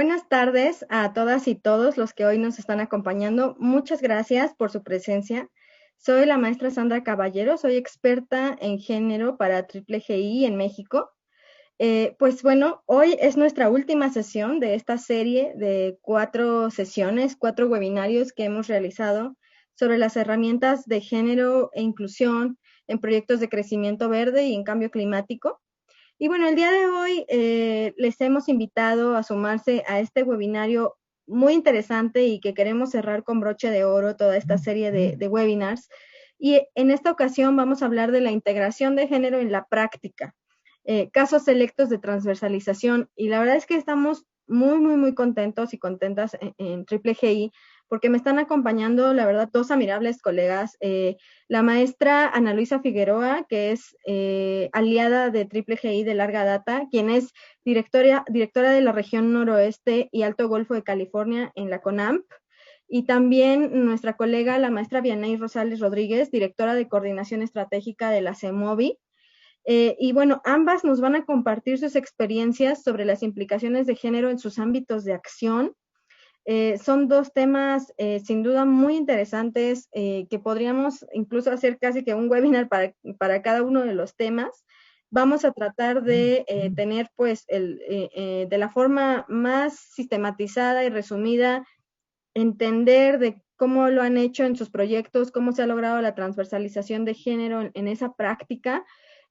Buenas tardes a todas y todos los que hoy nos están acompañando. Muchas gracias por su presencia. Soy la maestra Sandra Caballero, soy experta en género para Triple GI en México. Pues bueno, hoy es nuestra última sesión de esta serie de 4 sesiones, 4 webinarios que hemos realizado sobre las herramientas de género e inclusión en proyectos de crecimiento verde y en cambio climático. Y bueno, el día de hoy les hemos invitado a sumarse a este webinario muy interesante y que queremos cerrar con broche de oro toda esta serie de webinars. Y en esta ocasión vamos a hablar de la integración de género en la práctica, casos selectos de transversalización. Y la verdad es que estamos muy contentos y contentas en Triple GI porque me están acompañando, la verdad, dos admirables colegas. La maestra Ana Luisa Figueroa, que es aliada de Triple GI de larga data, quien es directora de la región noroeste y Alto Golfo de California en la CONAMP, y también nuestra colega, la maestra Vianey Rosales Rodríguez, directora de coordinación estratégica de la CEMOVI. Y bueno, ambas nos van a compartir sus experiencias sobre las implicaciones de género en sus ámbitos de acción. Son dos temas sin duda muy interesantes que podríamos incluso hacer casi que un webinar para cada uno de los temas. Vamos a tratar de tener pues de la forma más sistematizada y resumida, entender de cómo lo han hecho en sus proyectos, cómo se ha logrado la transversalización de género en esa práctica,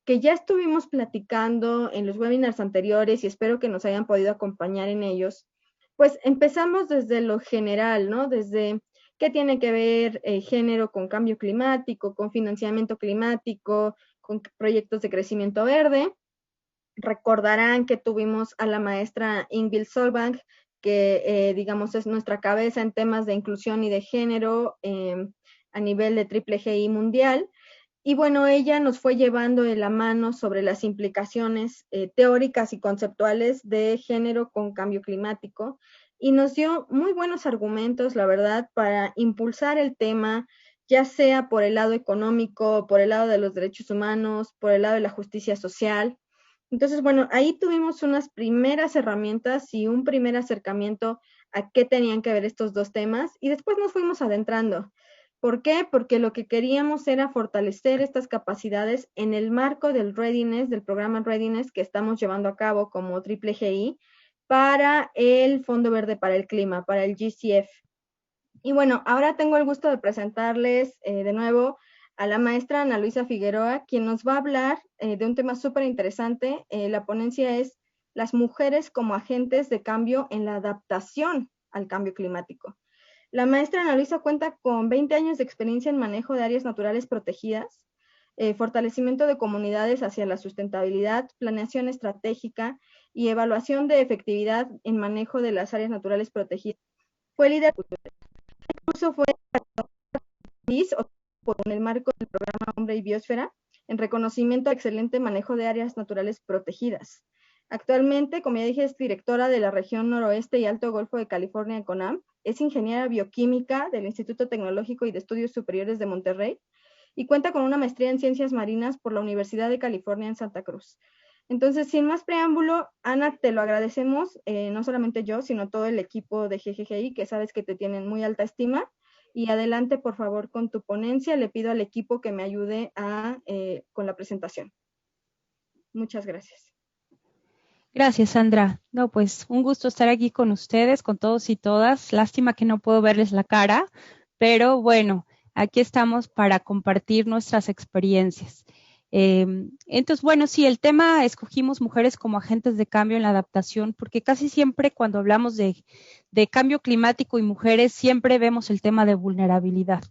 que ya estuvimos platicando en los webinars anteriores y espero que nos hayan podido acompañar en ellos. Pues empezamos desde lo general, ¿no? Desde qué tiene que ver género con cambio climático, con financiamiento climático, con proyectos de crecimiento verde. Recordarán que tuvimos a la maestra Ingvild Solvang, que digamos es nuestra cabeza en temas de inclusión y de género a nivel de Triple GI mundial. Y bueno, ella nos fue llevando de la mano sobre las implicaciones teóricas y conceptuales de género con cambio climático y nos dio muy buenos argumentos, la verdad, para impulsar el tema, ya sea por el lado económico, por el lado de los derechos humanos, por el lado de la justicia social. Entonces, bueno, ahí tuvimos unas primeras herramientas y un primer acercamiento a qué tenían que ver estos dos temas y después nos fuimos adentrando. ¿Por qué? Porque lo que queríamos era fortalecer estas capacidades en el marco del Readiness, del programa Readiness que estamos llevando a cabo como Triple GI para el Fondo Verde para el Clima, para el GCF. Y bueno, ahora tengo el gusto de presentarles de nuevo a la maestra Ana Luisa Figueroa, quien nos va a hablar de un tema súper interesante. La ponencia es las mujeres como agentes de cambio en la adaptación al cambio climático. La maestra Ana Luisa cuenta con 20 años de experiencia en manejo de áreas naturales protegidas, fortalecimiento de comunidades hacia la sustentabilidad, planeación estratégica y evaluación de efectividad en manejo de las áreas naturales protegidas. Fue líder, incluso fue en el marco del programa Hombre y Biosfera, en reconocimiento al excelente manejo de áreas naturales protegidas. Actualmente, como ya dije, es directora de la región noroeste y Alto Golfo de California en CONAMP, es ingeniera bioquímica del Instituto Tecnológico y de Estudios Superiores de Monterrey y cuenta con una maestría en ciencias marinas por la Universidad de California en Santa Cruz. Entonces, sin más preámbulo, Ana, te lo agradecemos, no solamente yo, sino todo el equipo de GGGI, que sabes que te tienen muy alta estima. Y adelante, por favor, con tu ponencia. Le pido al equipo que me ayude con la presentación. Muchas gracias. Gracias, Sandra. No, pues un gusto estar aquí con ustedes, con todos y todas. Lástima que no puedo verles la cara, pero bueno, aquí estamos para compartir nuestras experiencias. Entonces, bueno, sí, el tema escogimos mujeres como agentes de cambio en la adaptación, porque casi siempre cuando hablamos de cambio climático y mujeres, siempre vemos el tema de vulnerabilidad.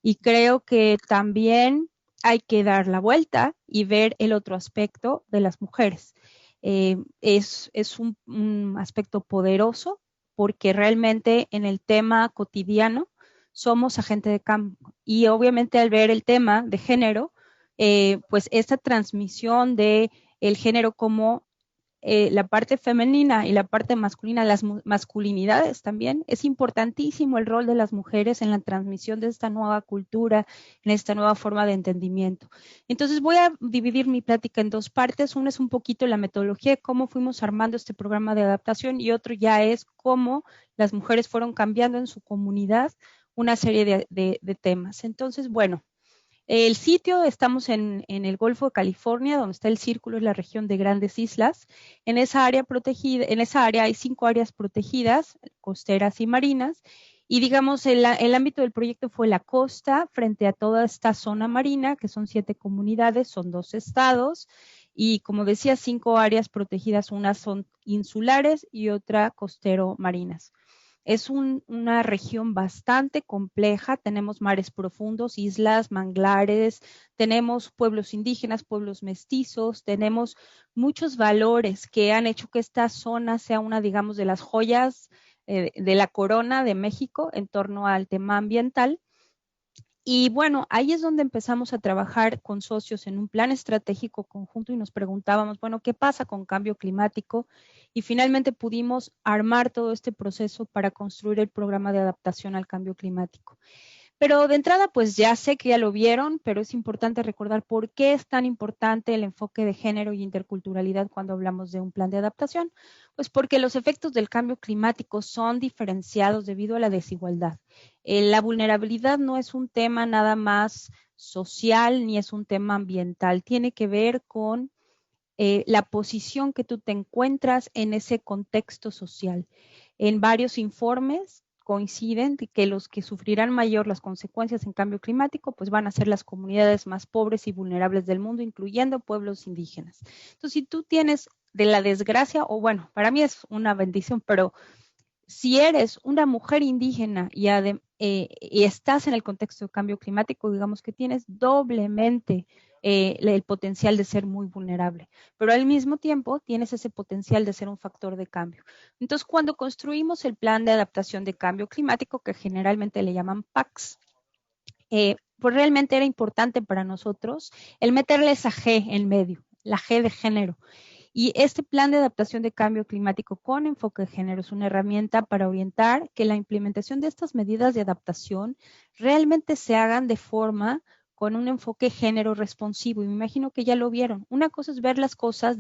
Y creo que también hay que dar la vuelta y ver el otro aspecto de las mujeres. Es un aspecto poderoso porque realmente en el tema cotidiano somos agente de cambio y obviamente al ver el tema de género, pues esta transmisión de el género como la parte femenina y la parte masculina, las masculinidades también. Es importantísimo el rol de las mujeres en la transmisión de esta nueva cultura, en esta nueva forma de entendimiento. Entonces voy a dividir mi plática en dos partes. Una es un poquito la metodología de cómo fuimos armando este programa de adaptación y otro ya es cómo las mujeres fueron cambiando en su comunidad una serie de temas. Entonces, bueno, el sitio, estamos en el Golfo de California, donde está el círculo, es la región de Grandes Islas. En esa área protegida, en esa área hay 5 áreas protegidas, costeras y marinas. Y digamos, el ámbito del proyecto fue la costa, frente a toda esta zona marina, que son 7 comunidades, son 2 estados. Y como decía, 5 áreas protegidas, unas son insulares y otra costero marinas. Es una región bastante compleja, tenemos mares profundos, islas, manglares, tenemos pueblos indígenas, pueblos mestizos, tenemos muchos valores que han hecho que esta zona sea una, digamos, de las joyas de la corona de México en torno al tema ambiental. Y bueno, ahí es donde empezamos a trabajar con socios en un plan estratégico conjunto y nos preguntábamos, bueno, ¿qué pasa con cambio climático? Y finalmente pudimos armar todo este proceso para construir el programa de adaptación al cambio climático. Pero de entrada, pues ya sé que ya lo vieron, pero es importante recordar por qué es tan importante el enfoque de género y interculturalidad cuando hablamos de un plan de adaptación. Pues porque los efectos del cambio climático son diferenciados debido a la desigualdad. La vulnerabilidad no es un tema nada más social ni es un tema ambiental, tiene que ver con la posición que tú te encuentras en ese contexto social. En varios informes coinciden que los que sufrirán mayor las consecuencias en cambio climático, pues van a ser las comunidades más pobres y vulnerables del mundo, incluyendo pueblos indígenas. Entonces, si tú tienes de la desgracia, o bueno, para mí es una bendición, pero si eres una mujer indígena y estás en el contexto de cambio climático, digamos que tienes doblemente el potencial de ser muy vulnerable, pero al mismo tiempo tienes ese potencial de ser un factor de cambio. Entonces, cuando construimos el plan de adaptación de cambio climático, que generalmente le llaman PACS, pues realmente era importante para nosotros el meterle esa G en medio, la G de género. Y este plan de adaptación de cambio climático con enfoque de género es una herramienta para orientar que la implementación de estas medidas de adaptación realmente se hagan de forma con un enfoque género responsivo. Y me imagino que ya lo vieron. Una cosa es ver las cosas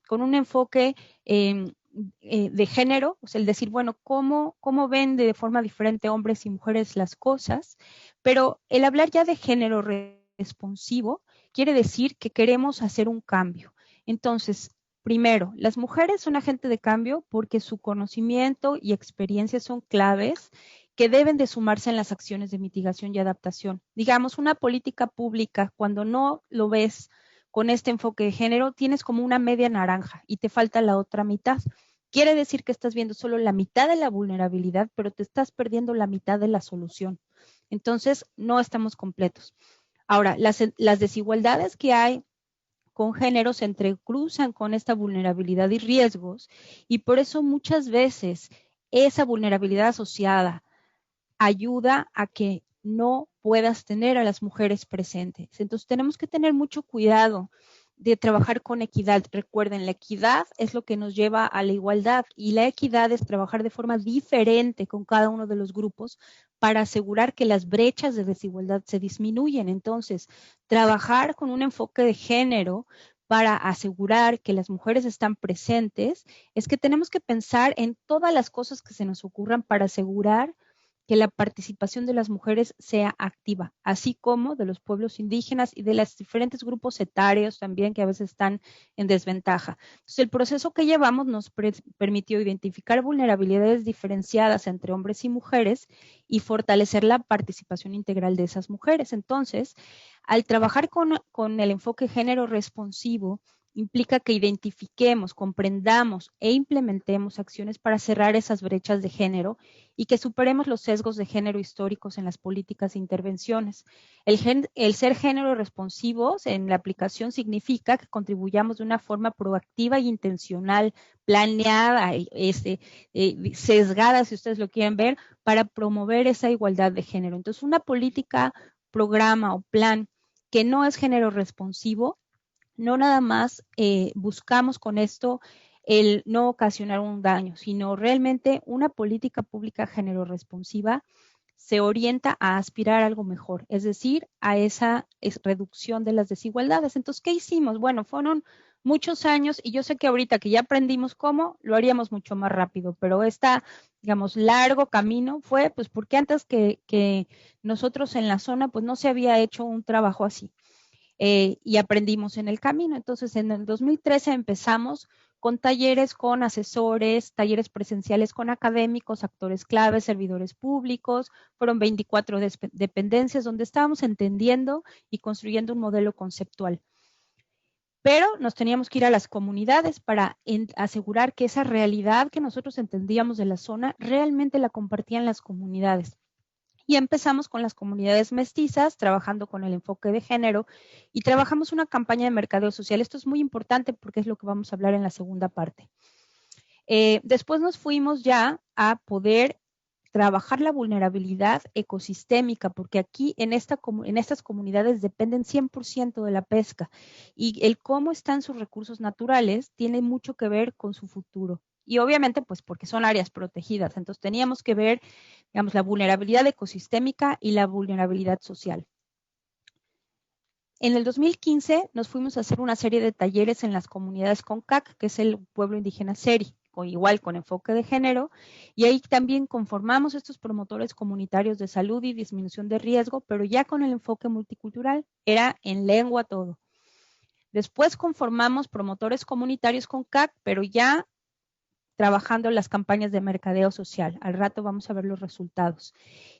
con un enfoque de género, o sea, el decir, bueno, ¿cómo ven de forma diferente hombres y mujeres las cosas? Pero el hablar ya de género responsivo quiere decir que queremos hacer un cambio. Entonces, primero, las mujeres son agentes de cambio porque su conocimiento y experiencia son claves que deben de sumarse en las acciones de mitigación y adaptación. Digamos, una política pública, cuando no lo ves con este enfoque de género, tienes como una media naranja y te falta la otra mitad. Quiere decir que estás viendo solo la mitad de la vulnerabilidad, pero te estás perdiendo la mitad de la solución. Entonces, no estamos completos. Ahora, las desigualdades que hay con género se entrecruzan con esta vulnerabilidad y riesgos, y por eso muchas veces esa vulnerabilidad asociada ayuda a que no puedas tener a las mujeres presentes. Entonces tenemos que tener mucho cuidado de trabajar con equidad. Recuerden, la equidad es lo que nos lleva a la igualdad y la equidad es trabajar de forma diferente con cada uno de los grupos para asegurar que las brechas de desigualdad se disminuyen. Entonces, trabajar con un enfoque de género para asegurar que las mujeres están presentes es que tenemos que pensar en todas las cosas que se nos ocurran para asegurar que la participación de las mujeres sea activa, así como de los pueblos indígenas y de los diferentes grupos etarios también que a veces están en desventaja. Entonces, el proceso que llevamos nos permitió identificar vulnerabilidades diferenciadas entre hombres y mujeres y fortalecer la participación integral de esas mujeres. Entonces, al trabajar con el enfoque género responsivo, implica que identifiquemos, comprendamos e implementemos acciones para cerrar esas brechas de género y que superemos los sesgos de género históricos en las políticas e intervenciones. El ser género responsivos en la aplicación significa que contribuyamos de una forma proactiva e intencional, planeada, sesgada, si ustedes lo quieren ver, para promover esa igualdad de género. Entonces, una política, programa o plan que no es género responsivo no nada más buscamos con esto el no ocasionar un daño, sino realmente una política pública género responsiva se orienta a aspirar a algo mejor, es decir, a esa reducción de las desigualdades. Entonces, ¿qué hicimos? Bueno, fueron muchos años y yo sé que ahorita que ya aprendimos cómo, lo haríamos mucho más rápido, pero digamos, largo camino fue, pues, porque antes que nosotros en la zona, pues, no se había hecho un trabajo así. Y aprendimos en el camino. Entonces, en el 2013 empezamos con talleres con asesores, talleres presenciales con académicos, actores claves, servidores públicos. Fueron 24 dependencias donde estábamos entendiendo y construyendo un modelo conceptual. Pero nos teníamos que ir a las comunidades para asegurar que esa realidad que nosotros entendíamos de la zona realmente la compartían las comunidades. Y empezamos con las comunidades mestizas, trabajando con el enfoque de género y trabajamos una campaña de mercadeo social. Esto es muy importante porque es lo que vamos a hablar en la segunda parte. Después nos fuimos ya a poder trabajar la vulnerabilidad ecosistémica, porque aquí en estas comunidades dependen 100% de la pesca y el cómo están sus recursos naturales tiene mucho que ver con su futuro. Y obviamente, pues porque son áreas protegidas. Entonces teníamos que ver, digamos, la vulnerabilidad ecosistémica y la vulnerabilidad social. En el 2015 nos fuimos a hacer una serie de talleres en las comunidades CONCAC, que es el pueblo indígena Seri, igual con enfoque de género, y ahí también conformamos estos promotores comunitarios de salud y disminución de riesgo, pero ya con el enfoque multicultural, era en lengua todo. Después conformamos promotores comunitarios CONCAC, pero ya trabajando las campañas de mercadeo social. Al rato vamos a ver los resultados.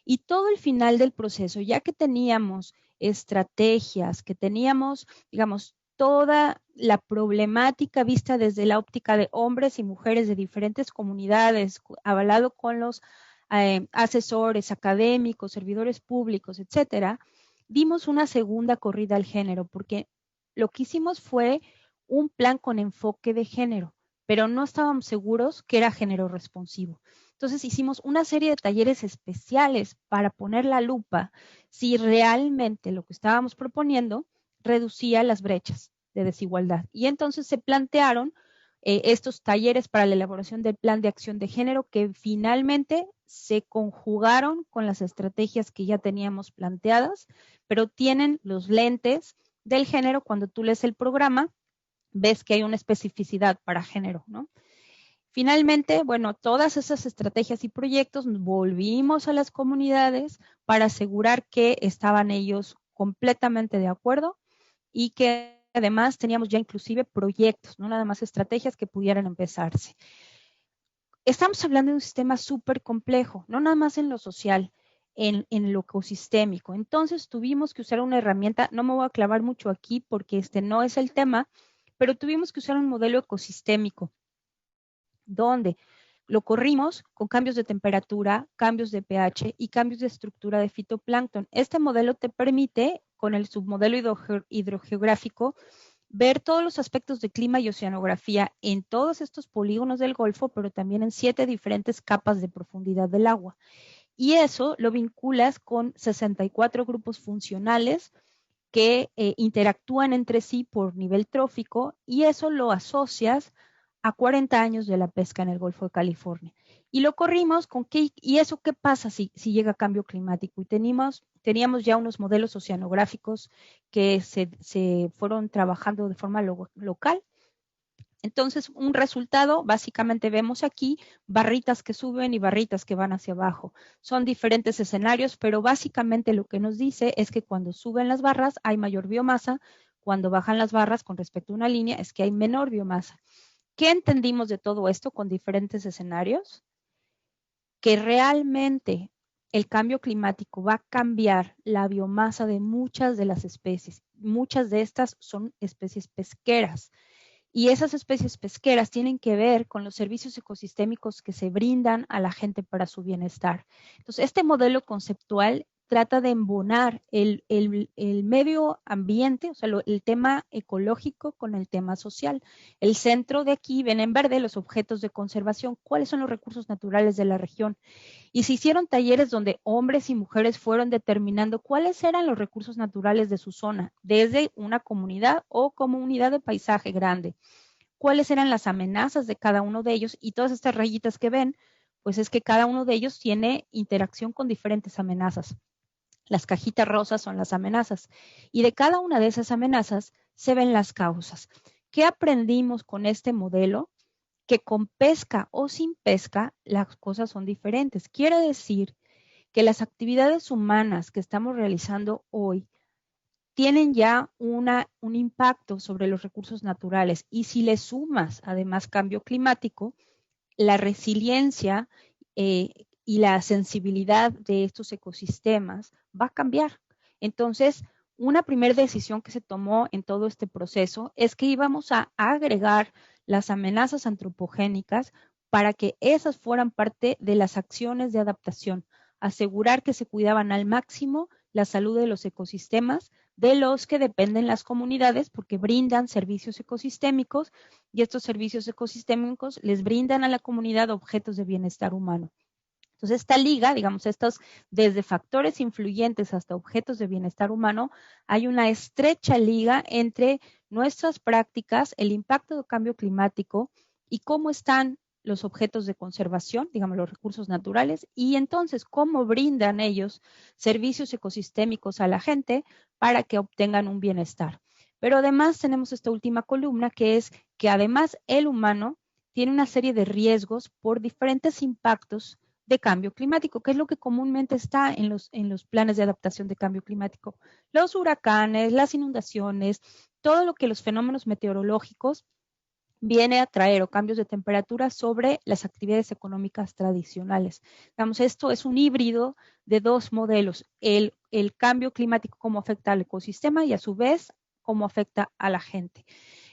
Y todo el final del proceso, ya que teníamos estrategias, que teníamos, digamos, toda la problemática vista desde la óptica de hombres y mujeres de diferentes comunidades, avalado con los asesores académicos, servidores públicos, etcétera, dimos una segunda corrida al género, porque lo que hicimos fue un plan con enfoque de género, pero no estábamos seguros que era género responsivo. Entonces hicimos una serie de talleres especiales para poner la lupa si realmente lo que estábamos proponiendo reducía las brechas de desigualdad. Y entonces se plantearon estos talleres para la elaboración del plan de acción de género que finalmente se conjugaron con las estrategias que ya teníamos planteadas, pero tienen los lentes del género. Cuando tú lees el programa, ves que hay una especificidad para género, ¿no? Finalmente, bueno, todas esas estrategias y proyectos volvimos a las comunidades para asegurar que estaban ellos completamente de acuerdo y que además teníamos ya inclusive proyectos, no nada más estrategias que pudieran empezarse. Estamos hablando de un sistema súper complejo, no nada más en lo social, en lo ecosistémico. Entonces tuvimos que usar una herramienta, no me voy a clavar mucho aquí porque este no es el tema, pero tuvimos que usar un modelo ecosistémico donde lo corrimos con cambios de temperatura, cambios de pH y cambios de estructura de fitoplancton. Este modelo te permite, con el submodelo hidrogeográfico, ver todos los aspectos de clima y oceanografía en todos estos polígonos del Golfo, pero también en 7 diferentes capas de profundidad del agua. Y eso lo vinculas con 64 grupos funcionales que interactúan entre sí por nivel trófico y eso lo asocias a 40 años de la pesca en el Golfo de California. Y lo corrimos con qué, y eso qué pasa si llega cambio climático. Y teníamos ya unos modelos oceanográficos que se fueron trabajando de forma local. Entonces, un resultado, básicamente vemos aquí barritas que suben y barritas que van hacia abajo. Son diferentes escenarios, pero básicamente lo que nos dice es que cuando suben las barras hay mayor biomasa, cuando bajan las barras con respecto a una línea es que hay menor biomasa. ¿Qué entendimos de todo esto con diferentes escenarios? Que realmente el cambio climático va a cambiar la biomasa de muchas de las especies. Muchas de estas son especies pesqueras. Y esas especies pesqueras tienen que ver con los servicios ecosistémicos que se brindan a la gente para su bienestar. Entonces, este modelo conceptual trata de embonar el medio ambiente, o sea, el tema ecológico con el tema social. El centro de aquí ven en verde los objetos de conservación, cuáles son los recursos naturales de la región. Y se hicieron talleres donde hombres y mujeres fueron determinando cuáles eran los recursos naturales de su zona, desde una comunidad o comunidad de paisaje grande, cuáles eran las amenazas de cada uno de ellos, y todas estas rayitas que ven, pues es que cada uno de ellos tiene interacción con diferentes amenazas. Las cajitas rosas son las amenazas, y de cada una de esas amenazas se ven las causas. ¿Qué aprendimos con este modelo? Que con pesca o sin pesca las cosas son diferentes. Quiere decir que las actividades humanas que estamos realizando hoy tienen ya un impacto sobre los recursos naturales, y si le sumas además cambio climático, la resiliencia y la sensibilidad de estos ecosistemas va a cambiar. Entonces, una primera decisión que se tomó en todo este proceso es que íbamos a agregar las amenazas antropogénicas para que esas fueran parte de las acciones de adaptación, asegurar que se cuidaban al máximo la salud de los ecosistemas de los que dependen las comunidades, porque brindan servicios ecosistémicos, y estos servicios ecosistémicos les brindan a la comunidad objetos de bienestar humano. Entonces, esta liga, digamos, estos desde factores influyentes hasta objetos de bienestar humano, hay una estrecha liga entre nuestras prácticas, el impacto del cambio climático y cómo están los objetos de conservación, digamos, los recursos naturales, y entonces cómo brindan ellos servicios ecosistémicos a la gente para que obtengan un bienestar. Pero además tenemos esta última columna, que es que además el humano tiene una serie de riesgos por diferentes impactos de cambio climático, que es lo que comúnmente está en los planes de adaptación de cambio climático. Los huracanes, las inundaciones, todo lo que los fenómenos meteorológicos viene a traer, o cambios de temperatura sobre las actividades económicas tradicionales. Digamos, esto es un híbrido de dos modelos: el cambio climático, cómo afecta al ecosistema, y a su vez cómo afecta a la gente.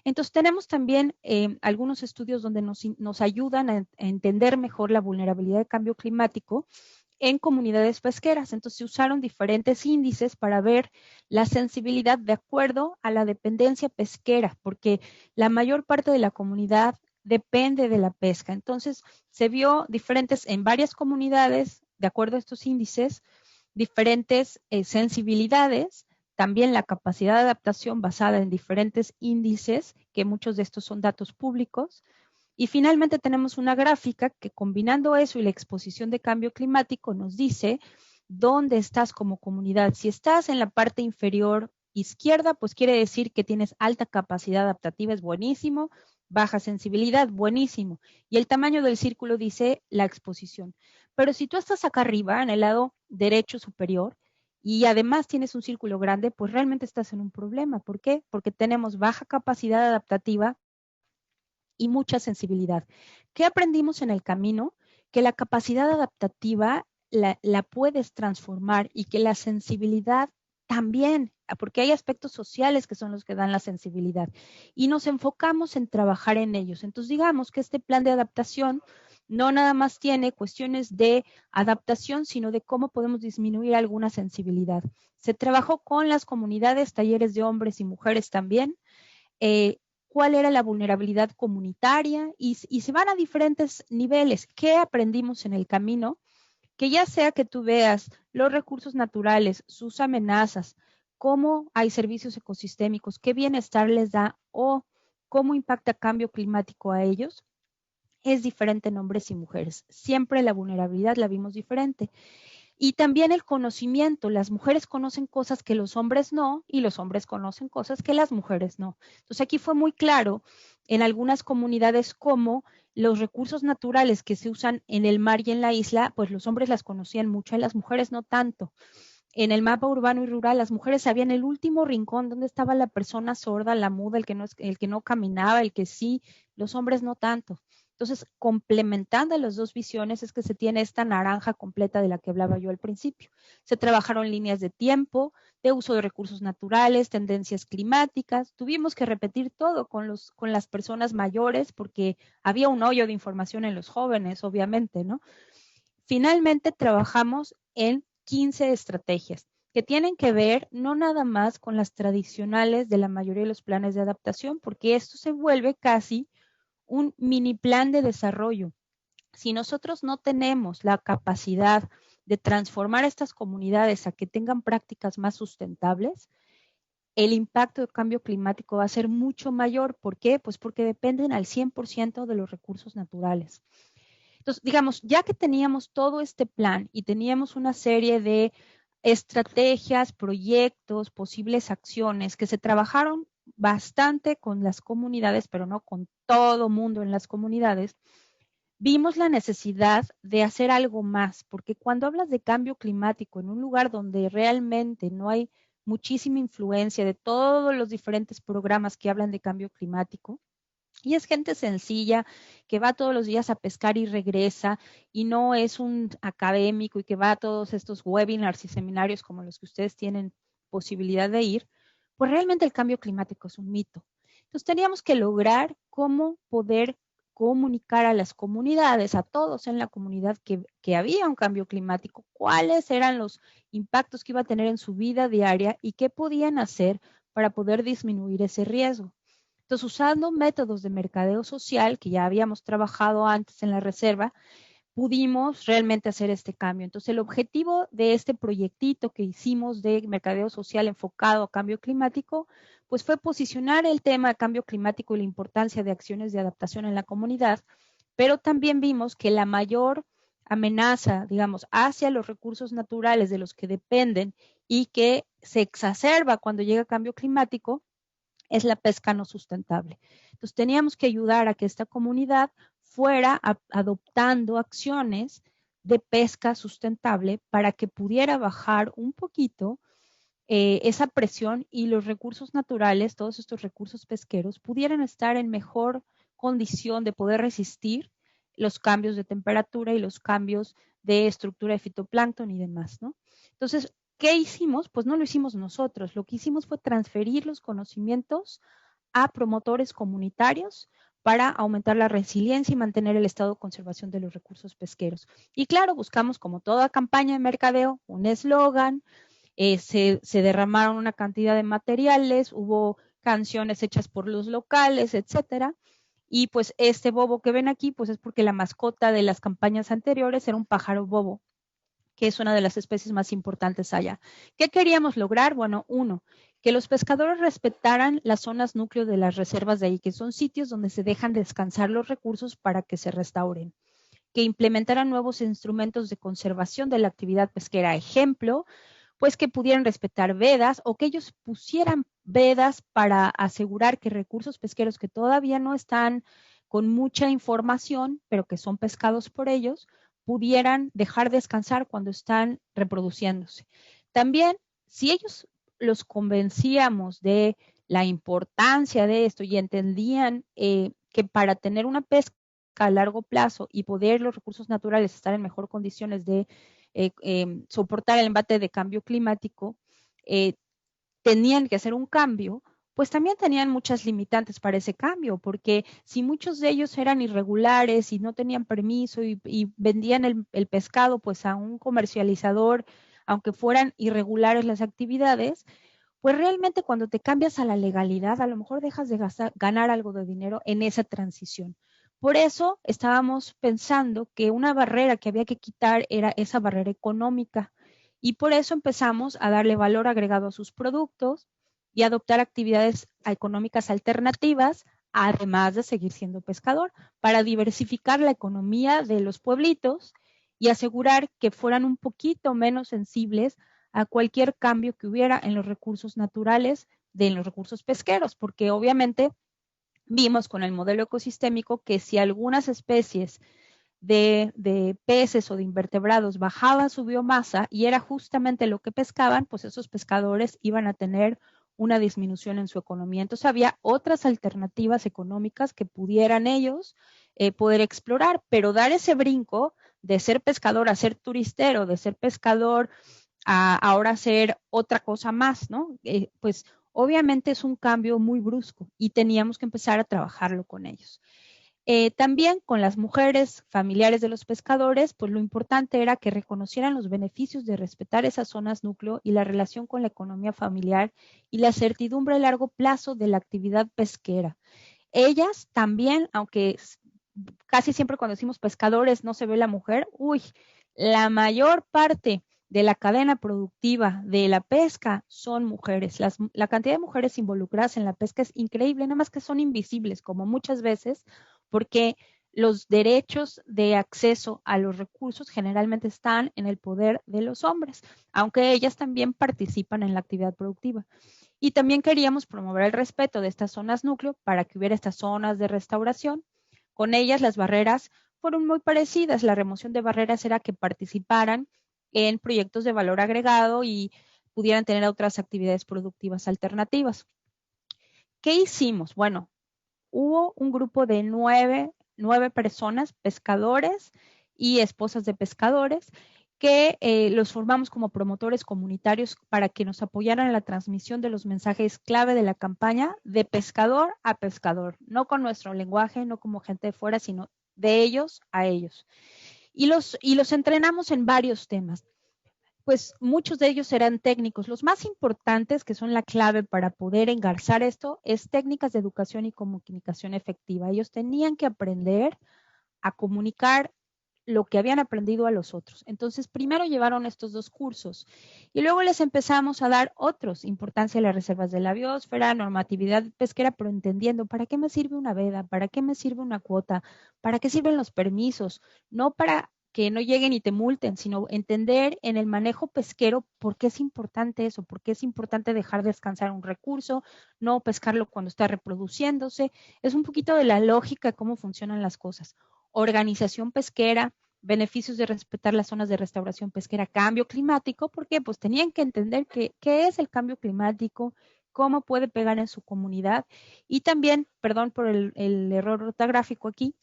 Entonces, tenemos también algunos estudios donde nos ayudan a entender mejor la vulnerabilidad de cambio climático en comunidades pesqueras. Entonces, se usaron diferentes índices para ver la sensibilidad de acuerdo a la dependencia pesquera, porque la mayor parte de la comunidad depende de la pesca. Entonces, se vio diferentes en varias comunidades, de acuerdo a estos índices, diferentes sensibilidades, también la capacidad de adaptación basada en diferentes índices, que muchos de estos son datos públicos. Y finalmente tenemos una gráfica que, combinando eso y la exposición de cambio climático, nos dice dónde estás como comunidad. Si estás en la parte inferior izquierda, pues quiere decir que tienes alta capacidad adaptativa, es buenísimo; baja sensibilidad, buenísimo. Y el tamaño del círculo dice la exposición. Pero si tú estás acá arriba, en el lado derecho superior, y además tienes un círculo grande, pues realmente estás en un problema. ¿Por qué? Porque tenemos baja capacidad adaptativa y mucha sensibilidad. ¿Qué aprendimos en el camino? Que la capacidad adaptativa la puedes transformar, y que la sensibilidad también, porque hay aspectos sociales que son los que dan la sensibilidad, y nos enfocamos en trabajar en ellos. Entonces, digamos que este plan de adaptación no nada más tiene cuestiones de adaptación, sino de cómo podemos disminuir alguna sensibilidad. Se trabajó con las comunidades, talleres de hombres y mujeres también, cuál era la vulnerabilidad comunitaria, y se van a diferentes niveles. ¿Qué aprendimos en el camino? Que ya sea que tú veas los recursos naturales, sus amenazas, cómo hay servicios ecosistémicos, qué bienestar les da, o cómo impacta cambio climático a ellos, es diferente en hombres y mujeres. Siempre la vulnerabilidad la vimos diferente. Y también el conocimiento. Las mujeres conocen cosas que los hombres no, y los hombres conocen cosas que las mujeres no. Entonces, aquí fue muy claro en algunas comunidades cómo los recursos naturales que se usan en el mar y en la isla, pues los hombres las conocían mucho y las mujeres no tanto. En el mapa urbano y rural, las mujeres sabían el último rincón donde estaba la persona sorda, la muda, el que no caminaba, el que sí; los hombres no tanto. Entonces, complementando las dos visiones, es que se tiene esta naranja completa de la que hablaba yo al principio. Se trabajaron líneas de tiempo, de uso de recursos naturales, tendencias climáticas. Tuvimos que repetir todo con las personas mayores, porque había un hoyo de información en los jóvenes, obviamente, ¿no? Finalmente, trabajamos en 15 estrategias que tienen que ver no nada más con las tradicionales de la mayoría de los planes de adaptación, porque esto se vuelve casi un mini plan de desarrollo. Si nosotros no tenemos la capacidad de transformar estas comunidades a que tengan prácticas más sustentables, el impacto del cambio climático va a ser mucho mayor. ¿Por qué? Pues porque dependen al 100% de los recursos naturales. Entonces, digamos, ya que teníamos todo este plan y teníamos una serie de estrategias, proyectos, posibles acciones que se trabajaron bastante con las comunidades, pero no con todo mundo en las comunidades, vimos la necesidad de hacer algo más, porque cuando hablas de cambio climático en un lugar donde realmente no hay muchísima influencia de todos los diferentes programas que hablan de cambio climático, y es gente sencilla que va todos los días a pescar y regresa y no es un académico y que va a todos estos webinars y seminarios como los que ustedes tienen posibilidad de ir, pues realmente el cambio climático es un mito. Entonces teníamos que lograr cómo poder comunicar a las comunidades, a todos en la comunidad que había un cambio climático, cuáles eran los impactos que iba a tener en su vida diaria y qué podían hacer para poder disminuir ese riesgo. Entonces, usando métodos de mercadeo social que ya habíamos trabajado antes en la reserva, pudimos realmente hacer este cambio. Entonces, el objetivo de este proyectito que hicimos de mercadeo social enfocado a cambio climático, pues fue posicionar el tema de cambio climático y la importancia de acciones de adaptación en la comunidad, pero también vimos que la mayor amenaza, digamos, hacia los recursos naturales de los que dependen y que se exacerba cuando llega cambio climático, es la pesca no sustentable. Entonces teníamos que ayudar a que esta comunidad fuera adoptando acciones de pesca sustentable para que pudiera bajar un poquito esa presión y los recursos naturales, todos estos recursos pesqueros, pudieran estar en mejor condición de poder resistir los cambios de temperatura y los cambios de estructura de fitoplancton y demás, ¿no? Entonces, ¿qué hicimos? Pues no lo hicimos nosotros, lo que hicimos fue transferir los conocimientos a promotores comunitarios para aumentar la resiliencia y mantener el estado de conservación de los recursos pesqueros. Y claro, buscamos, como toda campaña de mercadeo, un eslogan, se derramaron una cantidad de materiales, hubo canciones hechas por los locales, etcétera. Y pues este bobo que ven aquí, pues es porque la mascota de las campañas anteriores era un pájaro bobo, que es una de las especies más importantes allá. ¿Qué queríamos lograr? Bueno, uno, que los pescadores respetaran las zonas núcleo de las reservas de ahí, que son sitios donde se dejan descansar los recursos para que se restauren, que implementaran nuevos instrumentos de conservación de la actividad pesquera. Ejemplo, pues que pudieran respetar vedas o que ellos pusieran vedas para asegurar que recursos pesqueros que todavía no están con mucha información, pero que son pescados por ellos, pudieran dejar descansar cuando están reproduciéndose. También, si ellos los convencíamos de la importancia de esto y entendían que para tener una pesca a largo plazo y poder los recursos naturales estar en mejor condiciones de soportar el embate de cambio climático, tenían que hacer un cambio, pues también tenían muchas limitantes para ese cambio, porque si muchos de ellos eran irregulares y no tenían permiso y vendían el pescado pues a un comercializador, aunque fueran irregulares las actividades, pues realmente cuando te cambias a la legalidad, a lo mejor dejas de ganar algo de dinero en esa transición. Por eso estábamos pensando que una barrera que había que quitar era esa barrera económica. Y por eso empezamos a darle valor agregado a sus productos y adoptar actividades económicas alternativas, además de seguir siendo pescador, para diversificar la economía de los pueblitos y asegurar que fueran un poquito menos sensibles a cualquier cambio que hubiera en los recursos naturales, de los recursos pesqueros, porque obviamente vimos con el modelo ecosistémico que si algunas especies de peces o de invertebrados bajaban su biomasa y era justamente lo que pescaban, pues esos pescadores iban a tener una disminución en su economía. Entonces había otras alternativas económicas que pudieran ellos poder explorar, pero dar ese brinco de ser pescador a ser turistero, de ser pescador a ahora ser otra cosa más, ¿no? Pues obviamente es un cambio muy brusco y teníamos que empezar a trabajarlo con ellos. También con las mujeres familiares de los pescadores, pues lo importante era que reconocieran los beneficios de respetar esas zonas núcleo y la relación con la economía familiar y la certidumbre a largo plazo de la actividad pesquera. Ellas también, aunque casi siempre cuando decimos pescadores no se ve la mujer, la mayor parte de la cadena productiva de la pesca son mujeres. La cantidad de mujeres involucradas en la pesca es increíble, nada más que son invisibles, como muchas veces, porque los derechos de acceso a los recursos generalmente están en el poder de los hombres, aunque ellas también participan en la actividad productiva. Y también queríamos promover el respeto de estas zonas núcleo para que hubiera estas zonas de restauración. Con ellas las barreras fueron muy parecidas. La remoción de barreras era que participaran en proyectos de valor agregado y pudieran tener otras actividades productivas alternativas. ¿Qué hicimos? Bueno, hubo un grupo de nueve personas, pescadores y esposas de pescadores, que los formamos como promotores comunitarios para que nos apoyaran en la transmisión de los mensajes clave de la campaña de pescador a pescador, no con nuestro lenguaje, no como gente de fuera, sino de ellos a ellos. Y los entrenamos en varios temas. Pues muchos de ellos eran técnicos. Los más importantes, que son la clave para poder engarzar esto, es técnicas de educación y comunicación efectiva. Ellos tenían que aprender a comunicar lo que habían aprendido a los otros. Entonces, primero llevaron estos dos cursos y luego les empezamos a dar otros, importancia de las reservas de la biosfera, normatividad pesquera, pero entendiendo para qué me sirve una veda, para qué me sirve una cuota, para qué sirven los permisos, no para que no lleguen y te multen, sino entender en el manejo pesquero por qué es importante eso, por qué es importante dejar descansar un recurso, no pescarlo cuando está reproduciéndose. Es un poquito de la lógica de cómo funcionan las cosas. Organización pesquera, beneficios de respetar las zonas de restauración pesquera, cambio climático, porque pues tenían que entender qué es el cambio climático, cómo puede pegar en su comunidad y también, perdón por el error ortográfico aquí,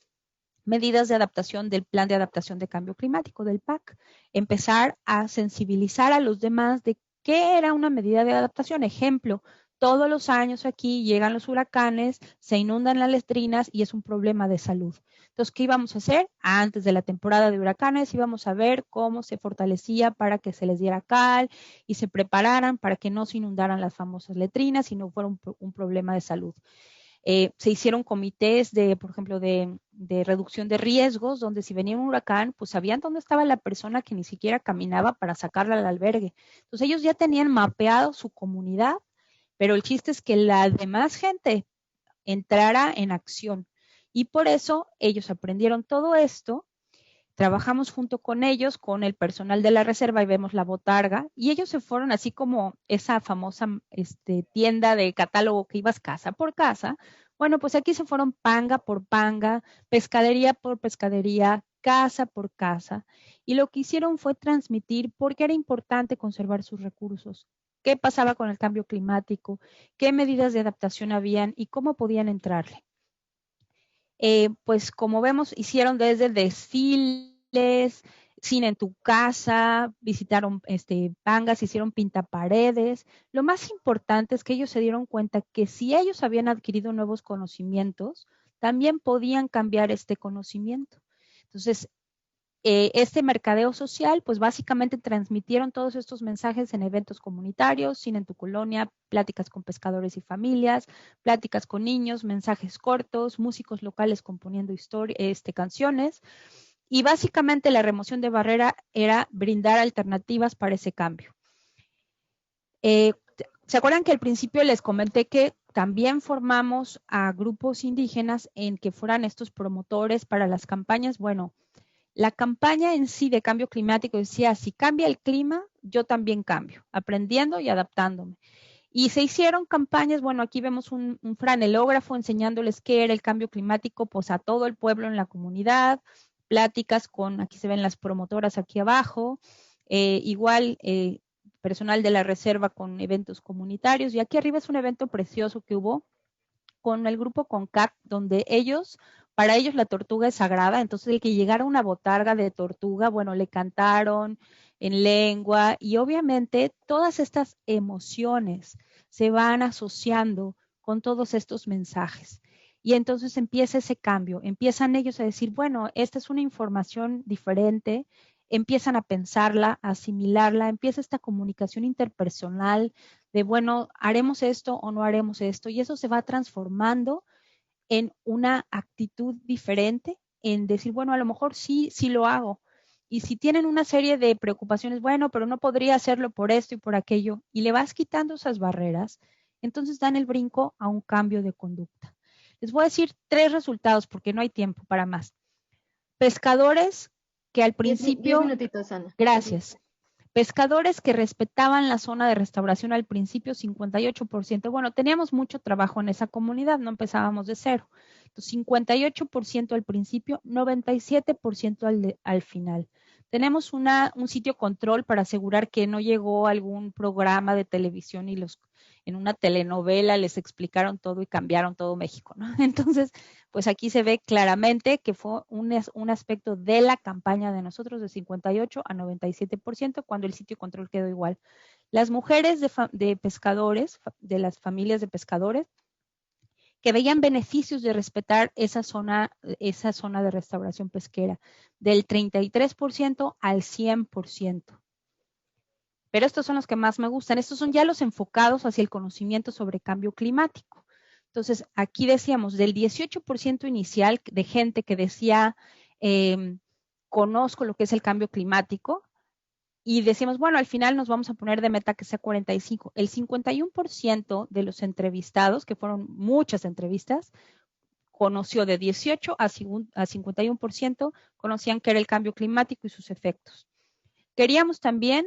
medidas de adaptación del Plan de Adaptación de Cambio Climático, del PAC. Empezar a sensibilizar a los demás de qué era una medida de adaptación. Ejemplo, todos los años aquí llegan los huracanes, se inundan las letrinas y es un problema de salud. Entonces, ¿qué íbamos a hacer? Antes de la temporada de huracanes íbamos a ver cómo se fortalecía para que se les diera cal y se prepararan para que no se inundaran las famosas letrinas y no fuera un problema de salud. Se hicieron comités de, por ejemplo, de reducción de riesgos, donde si venía un huracán, pues sabían dónde estaba la persona que ni siquiera caminaba para sacarla al albergue. Entonces ellos ya tenían mapeado su comunidad, pero el chiste es que la demás gente entrara en acción. Y por eso ellos aprendieron todo esto. Trabajamos junto con ellos, con el personal de la reserva y vemos la botarga y ellos se fueron así como esa famosa tienda de catálogo que ibas casa por casa. Bueno, pues aquí se fueron panga por panga, pescadería por pescadería, casa por casa y lo que hicieron fue transmitir por qué era importante conservar sus recursos, qué pasaba con el cambio climático, qué medidas de adaptación habían y cómo podían entrarle. Pues como vemos, hicieron desde desfiles, cine en tu casa, visitaron pangas, hicieron pintaparedes. Lo más importante es que ellos se dieron cuenta que si ellos habían adquirido nuevos conocimientos, también podían cambiar este conocimiento. Entonces, este mercadeo social, pues básicamente transmitieron todos estos mensajes en eventos comunitarios, cine en tu colonia, pláticas con pescadores y familias, pláticas con niños, mensajes cortos, músicos locales componiendo canciones. Y básicamente la remoción de barrera era brindar alternativas para ese cambio. ¿Se acuerdan que al principio les comenté que también formamos a grupos indígenas en que fueran estos promotores para las campañas? Bueno, la campaña en sí de cambio climático decía, si cambia el clima, yo también cambio, aprendiendo y adaptándome. Y se hicieron campañas, bueno, aquí vemos un franelógrafo enseñándoles qué era el cambio climático, pues a todo el pueblo en la comunidad, pláticas con, aquí se ven las promotoras aquí abajo, igual personal de la reserva con eventos comunitarios, y aquí arriba es un evento precioso que hubo con el grupo CONCAC, donde para ellos la tortuga es sagrada, entonces el que llegara una botarga de tortuga, bueno, le cantaron en lengua y obviamente todas estas emociones se van asociando con todos estos mensajes. Y entonces empieza ese cambio, empiezan ellos a decir, bueno, esta es una información diferente, empiezan a pensarla, a asimilarla, empieza esta comunicación interpersonal de, bueno, haremos esto o no haremos esto, y eso se va transformando en una actitud diferente, en decir, bueno, a lo mejor sí, sí lo hago. Y si tienen una serie de preocupaciones, bueno, pero no podría hacerlo por esto y por aquello, y le vas quitando esas barreras, entonces dan el brinco a un cambio de conducta. Les voy a decir 3 resultados porque no hay tiempo para más. Pescadores que al 10 principio, minutitos, Ana. gracias, pescadores que respetaban la zona de restauración al principio, 58%. Bueno, teníamos mucho trabajo en esa comunidad, no empezábamos de cero. Entonces, 58% al principio, 97% al final. Tenemos un sitio control para asegurar que no llegó algún programa de televisión y en una telenovela les explicaron todo y cambiaron todo México, ¿no? Entonces, pues aquí se ve claramente que fue un aspecto de la campaña de nosotros de 58 a 97%, cuando el sitio control quedó igual. Las mujeres de pescadores, de las familias de pescadores, que veían beneficios de respetar esa zona de restauración pesquera, del 33% al 100%. Pero estos son los que más me gustan. Estos son ya los enfocados hacia el conocimiento sobre cambio climático. Entonces, aquí decíamos, del 18% inicial de gente que decía, conozco lo que es el cambio climático, y decíamos, bueno, al final nos vamos a poner de meta que sea 45. El 51% de los entrevistados, que fueron muchas entrevistas, conoció de 18 a 51%, conocían qué era el cambio climático y sus efectos. Queríamos también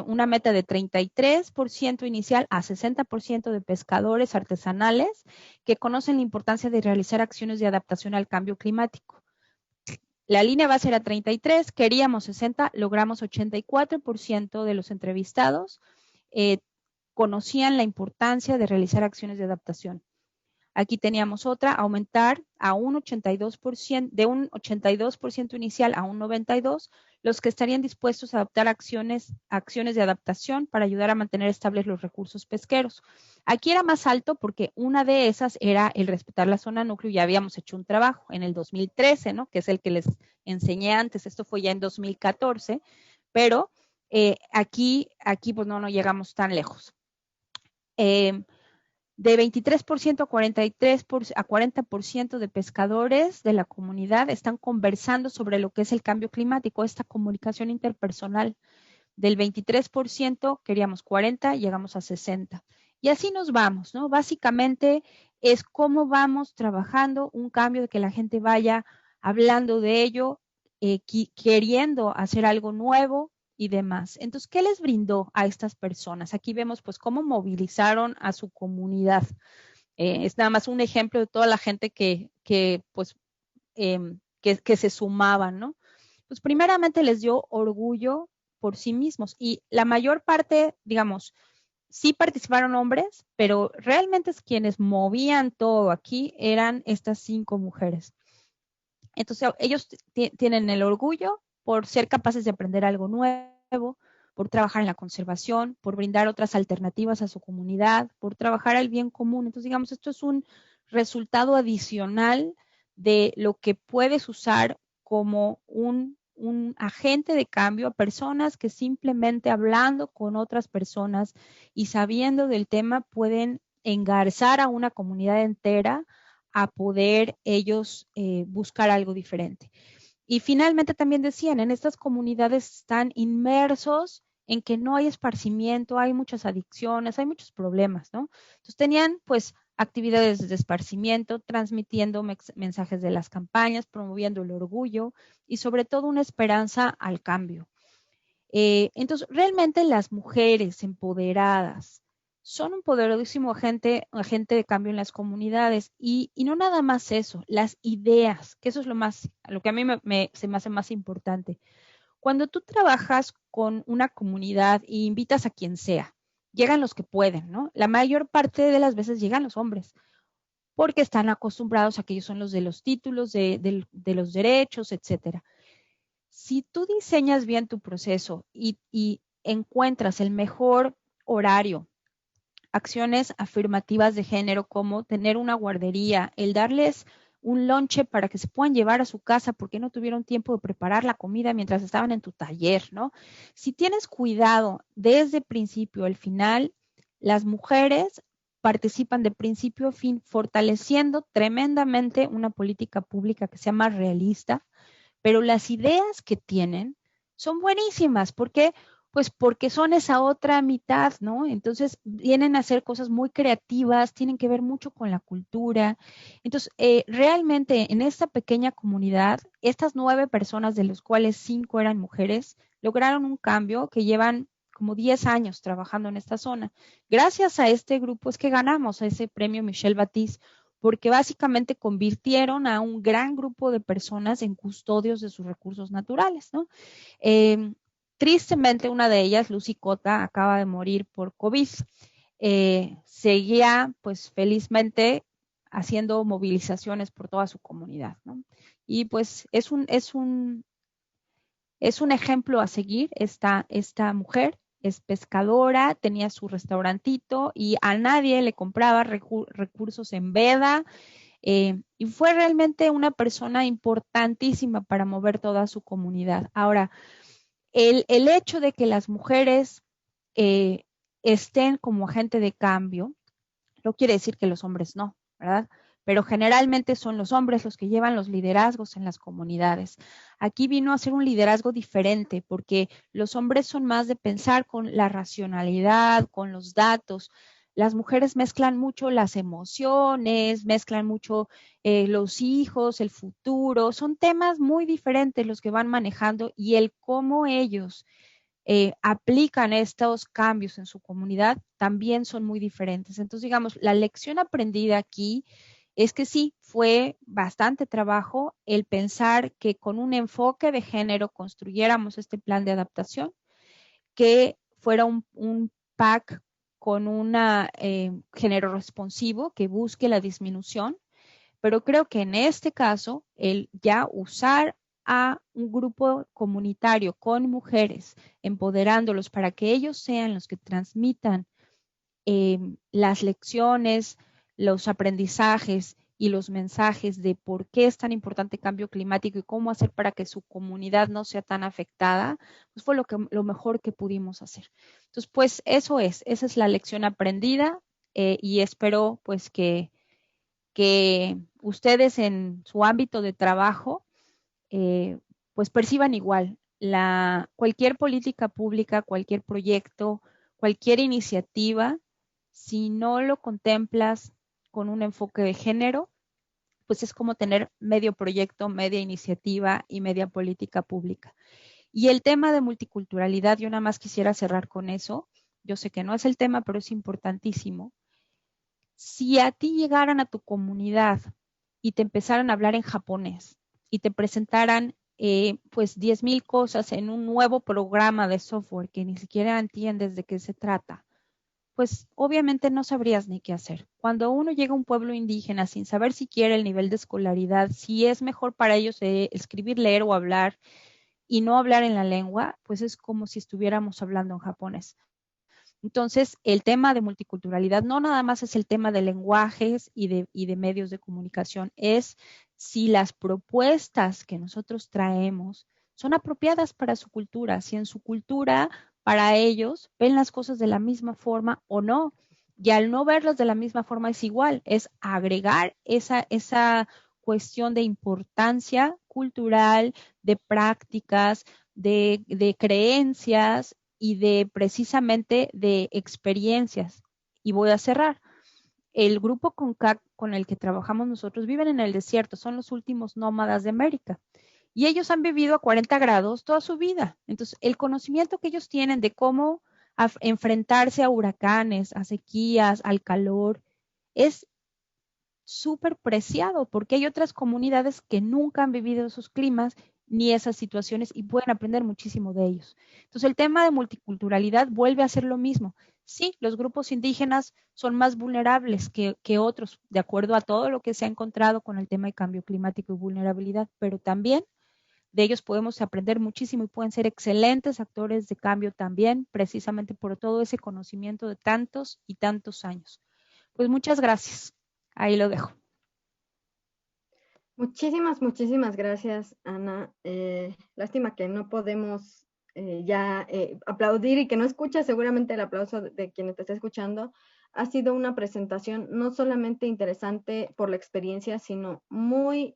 una meta de 33% inicial a 60% de pescadores artesanales que conocen la importancia de realizar acciones de adaptación al cambio climático. La línea base era 33, queríamos 60, logramos 84% de los entrevistados conocían la importancia de realizar acciones de adaptación. Aquí teníamos otra, aumentar a un 82%, de un 82% inicial a un 92%, los que estarían dispuestos a adoptar acciones de adaptación para ayudar a mantener estables los recursos pesqueros. Aquí era más alto porque una de esas era el respetar la zona núcleo. Ya habíamos hecho un trabajo en el 2013, ¿no? Que es el que les enseñé antes. Esto fue ya en 2014, pero aquí pues no llegamos tan lejos. De 23% a 40% de pescadores de la comunidad están conversando sobre lo que es el cambio climático, esta comunicación interpersonal. Del 23% queríamos 40, llegamos a 60. Y así nos vamos, ¿no? Básicamente es cómo vamos trabajando un cambio de que la gente vaya hablando de ello, queriendo hacer algo nuevo y demás. Entonces, ¿qué les brindó a estas personas? Aquí vemos pues cómo movilizaron a su comunidad. Es nada más un ejemplo de toda la gente que se sumaban, ¿no? Pues primeramente les dio orgullo por sí mismos y la mayor parte, digamos, sí participaron hombres, pero realmente quienes movían todo aquí eran estas 5 mujeres. Entonces ellos tienen el orgullo por ser capaces de aprender algo nuevo, por trabajar en la conservación, por brindar otras alternativas a su comunidad, por trabajar el bien común. Entonces, digamos, esto es un resultado adicional de lo que puedes usar como un agente de cambio a personas que simplemente hablando con otras personas y sabiendo del tema pueden engarzar a una comunidad entera a poder ellos buscar algo diferente. Y finalmente también decían, en estas comunidades están inmersos en que no hay esparcimiento, hay muchas adicciones, hay muchos problemas, ¿no? Entonces tenían pues actividades de esparcimiento, transmitiendo mensajes de las campañas, promoviendo el orgullo y sobre todo una esperanza al cambio. Entonces, realmente las mujeres empoderadas son un poderosísimo agente de cambio en las comunidades y no nada más eso, las ideas, que eso es lo que a mí se me hace más importante. Cuando tú trabajas con una comunidad e invitas a quien sea, llegan los que pueden, ¿no? La mayor parte de las veces llegan los hombres, porque están acostumbrados a que ellos son los de los títulos, de los derechos, etcétera. Si tú diseñas bien tu proceso y encuentras el mejor horario acciones afirmativas de género como tener una guardería, el darles un lonche para que se puedan llevar a su casa porque no tuvieron tiempo de preparar la comida mientras estaban en tu taller, ¿no? Si tienes cuidado desde principio al final, las mujeres participan de principio a fin, fortaleciendo tremendamente una política pública que sea más realista, pero las ideas que tienen son buenísimas. ¿Por qué? Pues porque son esa otra mitad, ¿no? Entonces vienen a hacer cosas muy creativas, tienen que ver mucho con la cultura. Entonces, realmente en esta pequeña comunidad, estas 9 personas, de los cuales 5 eran mujeres, lograron un cambio que llevan como 10 años trabajando en esta zona. Gracias a este grupo es que ganamos a ese premio Michelle Batiz, porque básicamente convirtieron a un gran grupo de personas en custodios de sus recursos naturales, ¿no? Tristemente, una de ellas, Lucy Cota, acaba de morir por COVID. Seguía, pues felizmente, haciendo movilizaciones por toda su comunidad, ¿no? Y pues es un ejemplo a seguir esta mujer. Es pescadora, tenía su restaurantito y a nadie le compraba recursos en veda, y fue realmente una persona importantísima para mover toda su comunidad. Ahora, el hecho de que las mujeres eh, estén como agente de cambio no quiere decir que los hombres no, ¿verdad? Pero generalmente son los hombres los que llevan los liderazgos en las comunidades. Aquí vino a ser un liderazgo diferente porque los hombres son más de pensar con la racionalidad, con los datos. Las mujeres mezclan mucho las emociones, mezclan mucho los hijos, el futuro. Son temas muy diferentes los que van manejando, y el cómo ellos aplican estos cambios en su comunidad también son muy diferentes. Entonces, digamos, la lección aprendida aquí es que sí, fue bastante trabajo el pensar que con un enfoque de género construyéramos este plan de adaptación, que fuera un PAC con un género responsivo que busque la disminución, pero creo que en este caso, el ya usar a un grupo comunitario con mujeres, empoderándolos para que ellos sean los que transmitan las lecciones, los aprendizajes y los mensajes de por qué es tan importante el cambio climático y cómo hacer para que su comunidad no sea tan afectada, pues fue lo mejor que pudimos hacer. Entonces, pues esa es la lección aprendida, y espero pues que ustedes en su ámbito de trabajo pues perciban igual cualquier política pública, cualquier proyecto, cualquier iniciativa, si no lo contemplas con un enfoque de género, pues es como tener medio proyecto, media iniciativa y media política pública. Y el tema de multiculturalidad, yo nada más quisiera cerrar con eso. Yo sé que no es el tema, pero es importantísimo. Si a ti llegaran a tu comunidad y te empezaran a hablar en japonés y te presentaran pues 10,000 cosas en un nuevo programa de software que ni siquiera entiendes de qué se trata, pues obviamente no sabrías ni qué hacer. Cuando uno llega a un pueblo indígena sin saber siquiera el nivel de escolaridad, si es mejor para ellos escribir, leer o hablar y no hablar en la lengua, pues es como si estuviéramos hablando en japonés. Entonces, el tema de multiculturalidad no nada más es el tema de lenguajes y de medios de comunicación, es si las propuestas que nosotros traemos son apropiadas para su cultura, si en su cultura, para ellos, ven las cosas de la misma forma o no. Y al no verlas de la misma forma es igual, es agregar esa cuestión de importancia cultural, de prácticas, de creencias y de precisamente de experiencias. Y voy a cerrar. El grupo CONCAC con el que trabajamos nosotros viven en el desierto, son los últimos nómadas de América. Y ellos han vivido a 40 grados toda su vida. Entonces, el conocimiento que ellos tienen de cómo enfrentarse a huracanes, a sequías, al calor, es súper preciado porque hay otras comunidades que nunca han vivido esos climas ni esas situaciones y pueden aprender muchísimo de ellos. Entonces, el tema de multiculturalidad vuelve a ser lo mismo. Sí, los grupos indígenas son más vulnerables que otros, de acuerdo a todo lo que se ha encontrado con el tema de cambio climático y vulnerabilidad, pero también de ellos podemos aprender muchísimo y pueden ser excelentes actores de cambio también, precisamente por todo ese conocimiento de tantos y tantos años. Pues muchas gracias. Ahí lo dejo. Muchísimas gracias, Ana. Lástima que no podemos ya aplaudir y que no escucha seguramente el aplauso de quien te está escuchando. Ha sido una presentación no solamente interesante por la experiencia, sino muy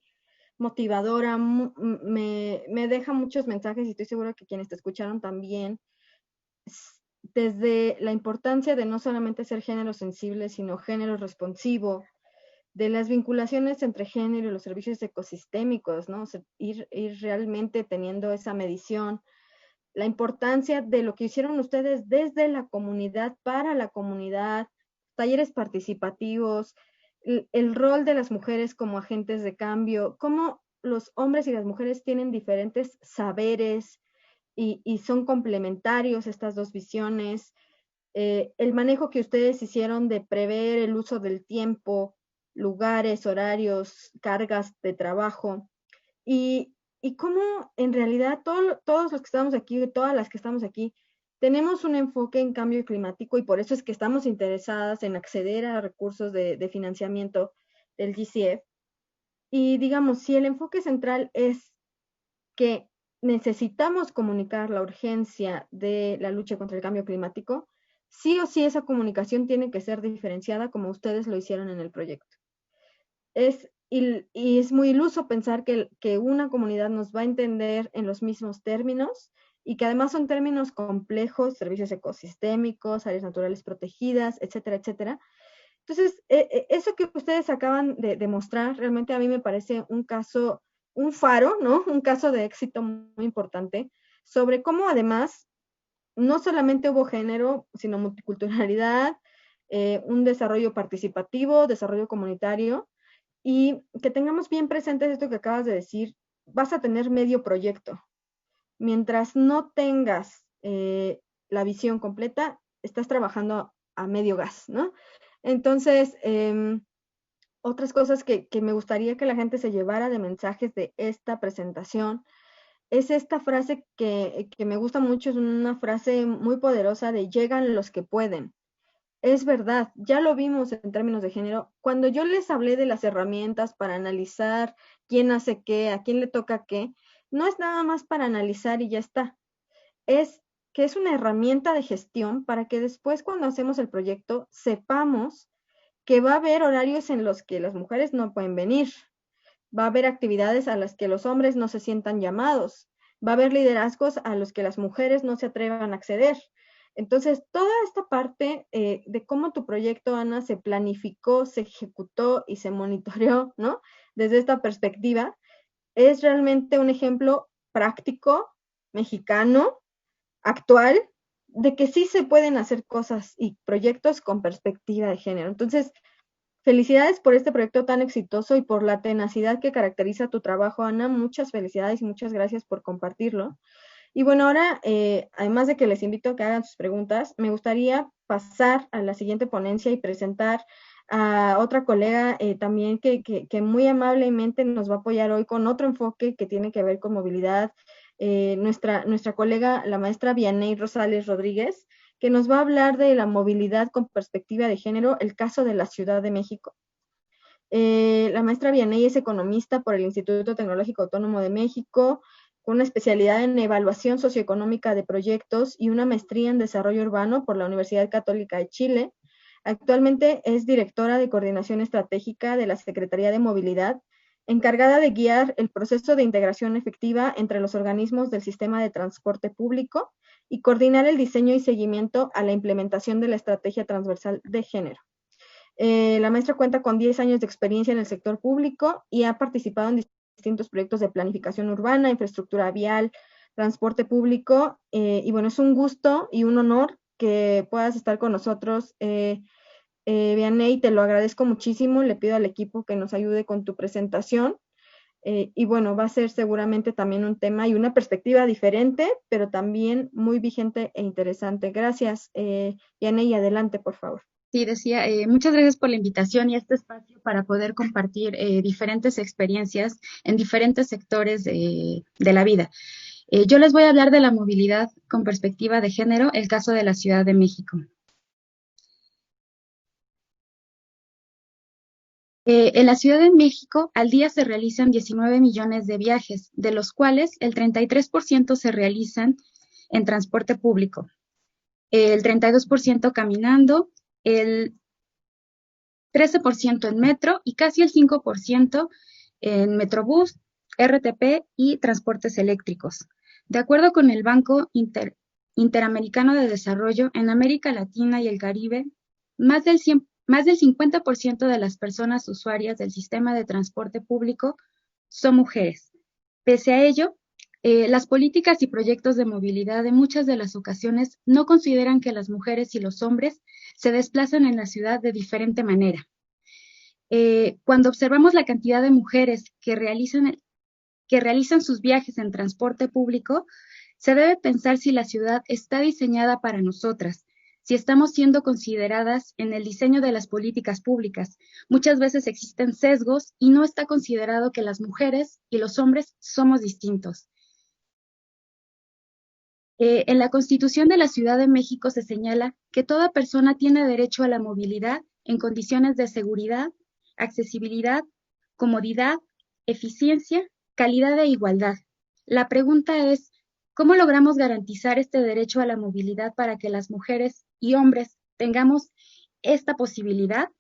motivadora. Me deja muchos mensajes y estoy segura que quienes te escucharon también, desde la importancia de no solamente ser género sensible, sino género responsivo, de las vinculaciones entre género y los servicios ecosistémicos, ¿no? O sea, ir realmente teniendo esa medición, la importancia de lo que hicieron ustedes desde la comunidad, para la comunidad, talleres participativos, el rol de las mujeres como agentes de cambio, cómo los hombres y las mujeres tienen diferentes saberes y son complementarios estas dos visiones, el manejo que ustedes hicieron de prever el uso del tiempo, lugares, horarios, cargas de trabajo y cómo en realidad todos los que estamos aquí, todas las que estamos aquí, tenemos un enfoque en cambio climático y por eso es que estamos interesadas en acceder a recursos de financiamiento del GCF. Y digamos, si el enfoque central es que necesitamos comunicar la urgencia de la lucha contra el cambio climático, sí o sí esa comunicación tiene que ser diferenciada como ustedes lo hicieron en el proyecto. Y es muy iluso pensar que una comunidad nos va a entender en los mismos términos y que además son términos complejos, servicios ecosistémicos, áreas naturales protegidas, etcétera, etcétera. Entonces, eso que ustedes acaban de mostrar realmente a mí me parece un caso, un faro, ¿no? Un caso de éxito muy importante sobre cómo además no solamente hubo género, sino multiculturalidad, un desarrollo participativo, desarrollo comunitario, y que tengamos bien presente esto que acabas de decir, vas a tener medio proyecto. Mientras no tengas la visión completa, estás trabajando a medio gas, ¿no? Entonces, otras cosas que me gustaría que la gente se llevara de mensajes de esta presentación es esta frase que me gusta mucho, es una frase muy poderosa de llegan los que pueden. Es verdad, ya lo vimos en términos de género. Cuando yo les hablé de las herramientas para analizar quién hace qué, a quién le toca qué, no es nada más para analizar y ya está. Es que es una herramienta de gestión para que después cuando hacemos el proyecto sepamos que va a haber horarios en los que las mujeres no pueden venir, va a haber actividades a las que los hombres no se sientan llamados, va a haber liderazgos a los que las mujeres no se atrevan a acceder. Entonces, toda esta parte de cómo tu proyecto, Ana, se planificó, se ejecutó y se monitoreó, ¿no? Desde esta perspectiva, es realmente un ejemplo práctico, mexicano, actual, de que sí se pueden hacer cosas y proyectos con perspectiva de género. Entonces, felicidades por este proyecto tan exitoso y por la tenacidad que caracteriza tu trabajo, Ana. Muchas felicidades y muchas gracias por compartirlo. Y bueno, ahora, además de que les invito a que hagan sus preguntas, me gustaría pasar a la siguiente ponencia y presentar a otra colega también que muy amablemente nos va a apoyar hoy con otro enfoque que tiene que ver con movilidad. Nuestra colega, la maestra Vianey Rosales Rodríguez, que nos va a hablar de la movilidad con perspectiva de género, el caso de la Ciudad de México. La maestra Vianey es economista por el Instituto Tecnológico Autónomo de México, con una especialidad en evaluación socioeconómica de proyectos y una maestría en desarrollo urbano por la Universidad Católica de Chile. Actualmente es directora de coordinación estratégica de la Secretaría de Movilidad, encargada de guiar el proceso de integración efectiva entre los organismos del sistema de transporte público y coordinar el diseño y seguimiento a la implementación de la estrategia transversal de género. La maestra cuenta con 10 años de experiencia en el sector público y ha participado en distintos proyectos de planificación urbana, infraestructura vial, transporte público. Y bueno, es un gusto y un honor que puedas estar con nosotros. Vianey, te lo agradezco muchísimo. Le pido al equipo que nos ayude con tu presentación. Y bueno, va a ser seguramente también un tema y una perspectiva diferente, pero también muy vigente e interesante. Gracias, Vianey, adelante, por favor. Sí, decía, muchas gracias por la invitación y este espacio para poder compartir diferentes experiencias en diferentes sectores de la vida. Yo les voy a hablar de la movilidad con perspectiva de género, el caso de la Ciudad de México. En la Ciudad de México al día se realizan 19 millones de viajes, de los cuales el 33% se realizan en transporte público, el 32% caminando, el 13% en metro y casi el 5% en Metrobús, RTP y transportes eléctricos. De acuerdo con el Banco Interamericano de Desarrollo, en América Latina y el Caribe, más del 50% de las personas usuarias del sistema de transporte público son mujeres. Pese a ello, las políticas y proyectos de movilidad en muchas de las ocasiones no consideran que las mujeres y los hombres se desplazan en la ciudad de diferente manera. Cuando observamos la cantidad de mujeres que realizan sus viajes en transporte público, se debe pensar si la ciudad está diseñada para nosotras, si estamos siendo consideradas en el diseño de las políticas públicas. Muchas veces existen sesgos y no está considerado que las mujeres y los hombres somos distintos. En la Constitución de la Ciudad de México se señala que toda persona tiene derecho a la movilidad en condiciones de seguridad, accesibilidad, comodidad, eficiencia, calidad e igualdad. La pregunta es, ¿cómo logramos garantizar este derecho a la movilidad para que las mujeres y hombres tengamos esta posibilidad?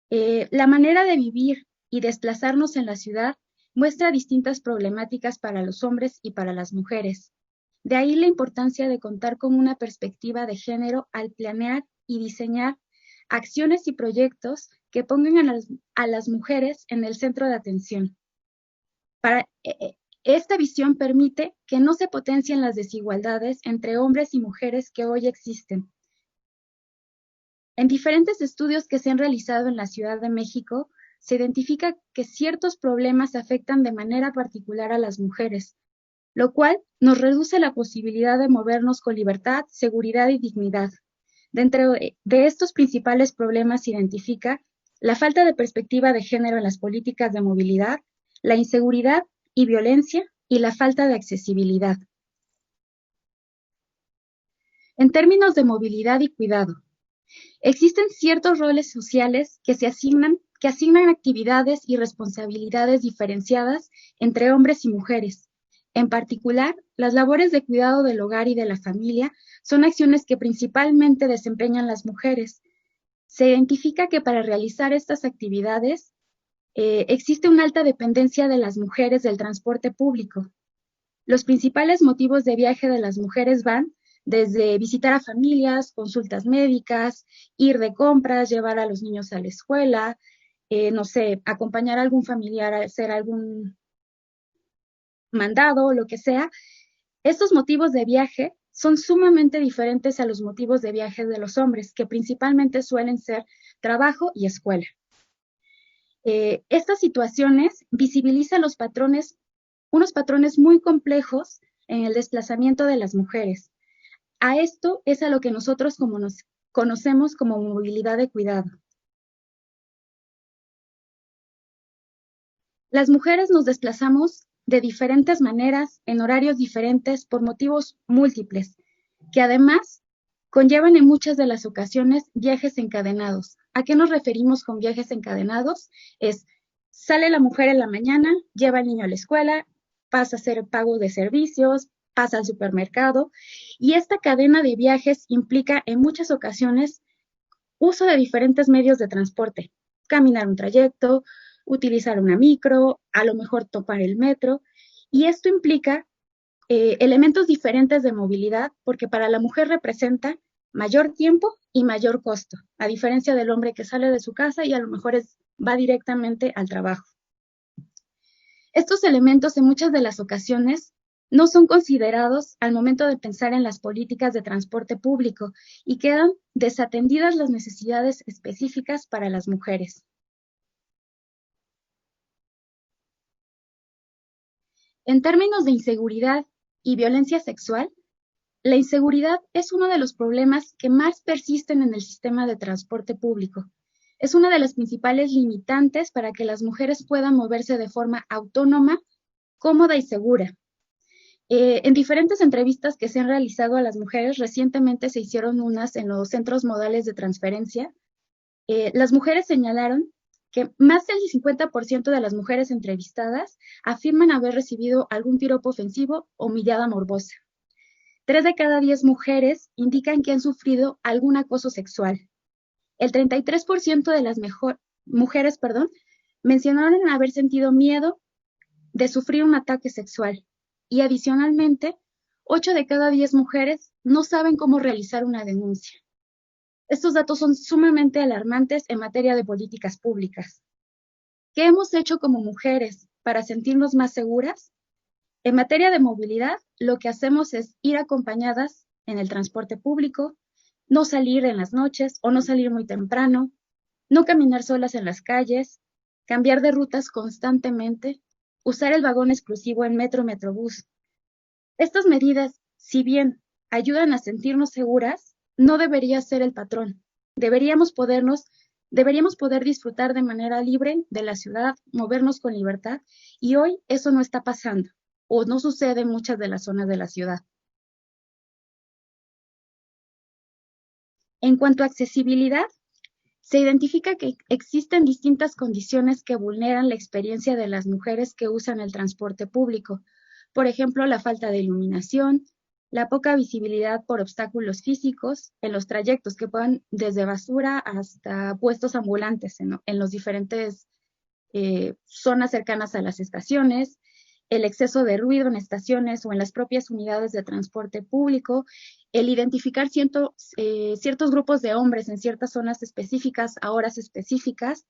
La manera de vivir y desplazarnos en la ciudad muestra distintas problemáticas para los hombres y para las mujeres. De ahí la importancia de contar con una perspectiva de género al planear y diseñar acciones y proyectos que pongan a las mujeres en el centro de atención. Esta visión permite que no se potencien las desigualdades entre hombres y mujeres que hoy existen. En diferentes estudios que se han realizado en la Ciudad de México, se identifica que ciertos problemas afectan de manera particular a las mujeres, lo cual nos reduce la posibilidad de movernos con libertad, seguridad y dignidad. Dentro de estos principales problemas se identifica la falta de perspectiva de género en las políticas de movilidad, la inseguridad y violencia y la falta de accesibilidad. En términos de movilidad y cuidado, existen ciertos roles sociales que asignan actividades y responsabilidades diferenciadas entre hombres y mujeres. En particular, las labores de cuidado del hogar y de la familia son acciones que principalmente desempeñan las mujeres. Se identifica que para realizar estas actividades existe una alta dependencia de las mujeres del transporte público. Los principales motivos de viaje de las mujeres van desde visitar a familias, consultas médicas, ir de compras, llevar a los niños a la escuela, no sé, acompañar a algún familiar a hacer algún mandado o lo que sea. Estos motivos de viaje son sumamente diferentes a los motivos de viaje de los hombres, que principalmente suelen ser trabajo y escuela. Estas situaciones visibilizan unos patrones muy complejos en el desplazamiento de las mujeres. A esto es a lo que nosotros nos conocemos como movilidad de cuidado. Las mujeres nos desplazamos de diferentes maneras, en horarios diferentes, por motivos múltiples, que además conllevan en muchas de las ocasiones viajes encadenados. ¿A qué nos referimos con viajes encadenados? Sale la mujer en la mañana, lleva al niño a la escuela, pasa a hacer pago de servicios, pasa al supermercado, y esta cadena de viajes implica en muchas ocasiones uso de diferentes medios de transporte, caminar un trayecto, utilizar una micro, a lo mejor topar el metro, y esto implica elementos diferentes de movilidad, porque para la mujer representa mayor tiempo y mayor costo, a diferencia del hombre que sale de su casa y a lo mejor va directamente al trabajo. Estos elementos en muchas de las ocasiones no son considerados al momento de pensar en las políticas de transporte público y quedan desatendidas las necesidades específicas para las mujeres. En términos de inseguridad y violencia sexual, La inseguridad es uno de los problemas que más persisten en el sistema de transporte público. Es una de las principales limitantes para que las mujeres puedan moverse de forma autónoma, cómoda y segura. En diferentes entrevistas que se han realizado a las mujeres, recientemente se hicieron unas en los centros modales de transferencia. Las mujeres señalaron que más del 50% de las mujeres entrevistadas afirman haber recibido algún piropo ofensivo o mirada morbosa. 3 de cada 10 mujeres indican que han sufrido algún acoso sexual. El 33% de las mujeres mencionaron haber sentido miedo de sufrir un ataque sexual. Y adicionalmente, 8 de cada 10 mujeres no saben cómo realizar una denuncia. Estos datos son sumamente alarmantes en materia de políticas públicas. ¿Qué hemos hecho como mujeres para sentirnos más seguras? En materia de movilidad, lo que hacemos es ir acompañadas en el transporte público, no salir en las noches o no salir muy temprano, no caminar solas en las calles, cambiar de rutas constantemente, usar el vagón exclusivo en metro, metrobús. Estas medidas, si bien ayudan a sentirnos seguras, no debería ser el patrón. Deberíamos poder disfrutar de manera libre de la ciudad, movernos con libertad, y hoy eso no está pasando, o no sucede en muchas de las zonas de la ciudad. En cuanto a accesibilidad, se identifica que existen distintas condiciones que vulneran la experiencia de las mujeres que usan el transporte público. Por ejemplo, la falta de iluminación, la poca visibilidad por obstáculos físicos en los trayectos que puedan desde basura hasta puestos ambulantes en los diferentes zonas cercanas a las estaciones, el exceso de ruido en estaciones o en las propias unidades de transporte público, el identificar ciertos grupos de hombres en ciertas zonas específicas a horas específicas.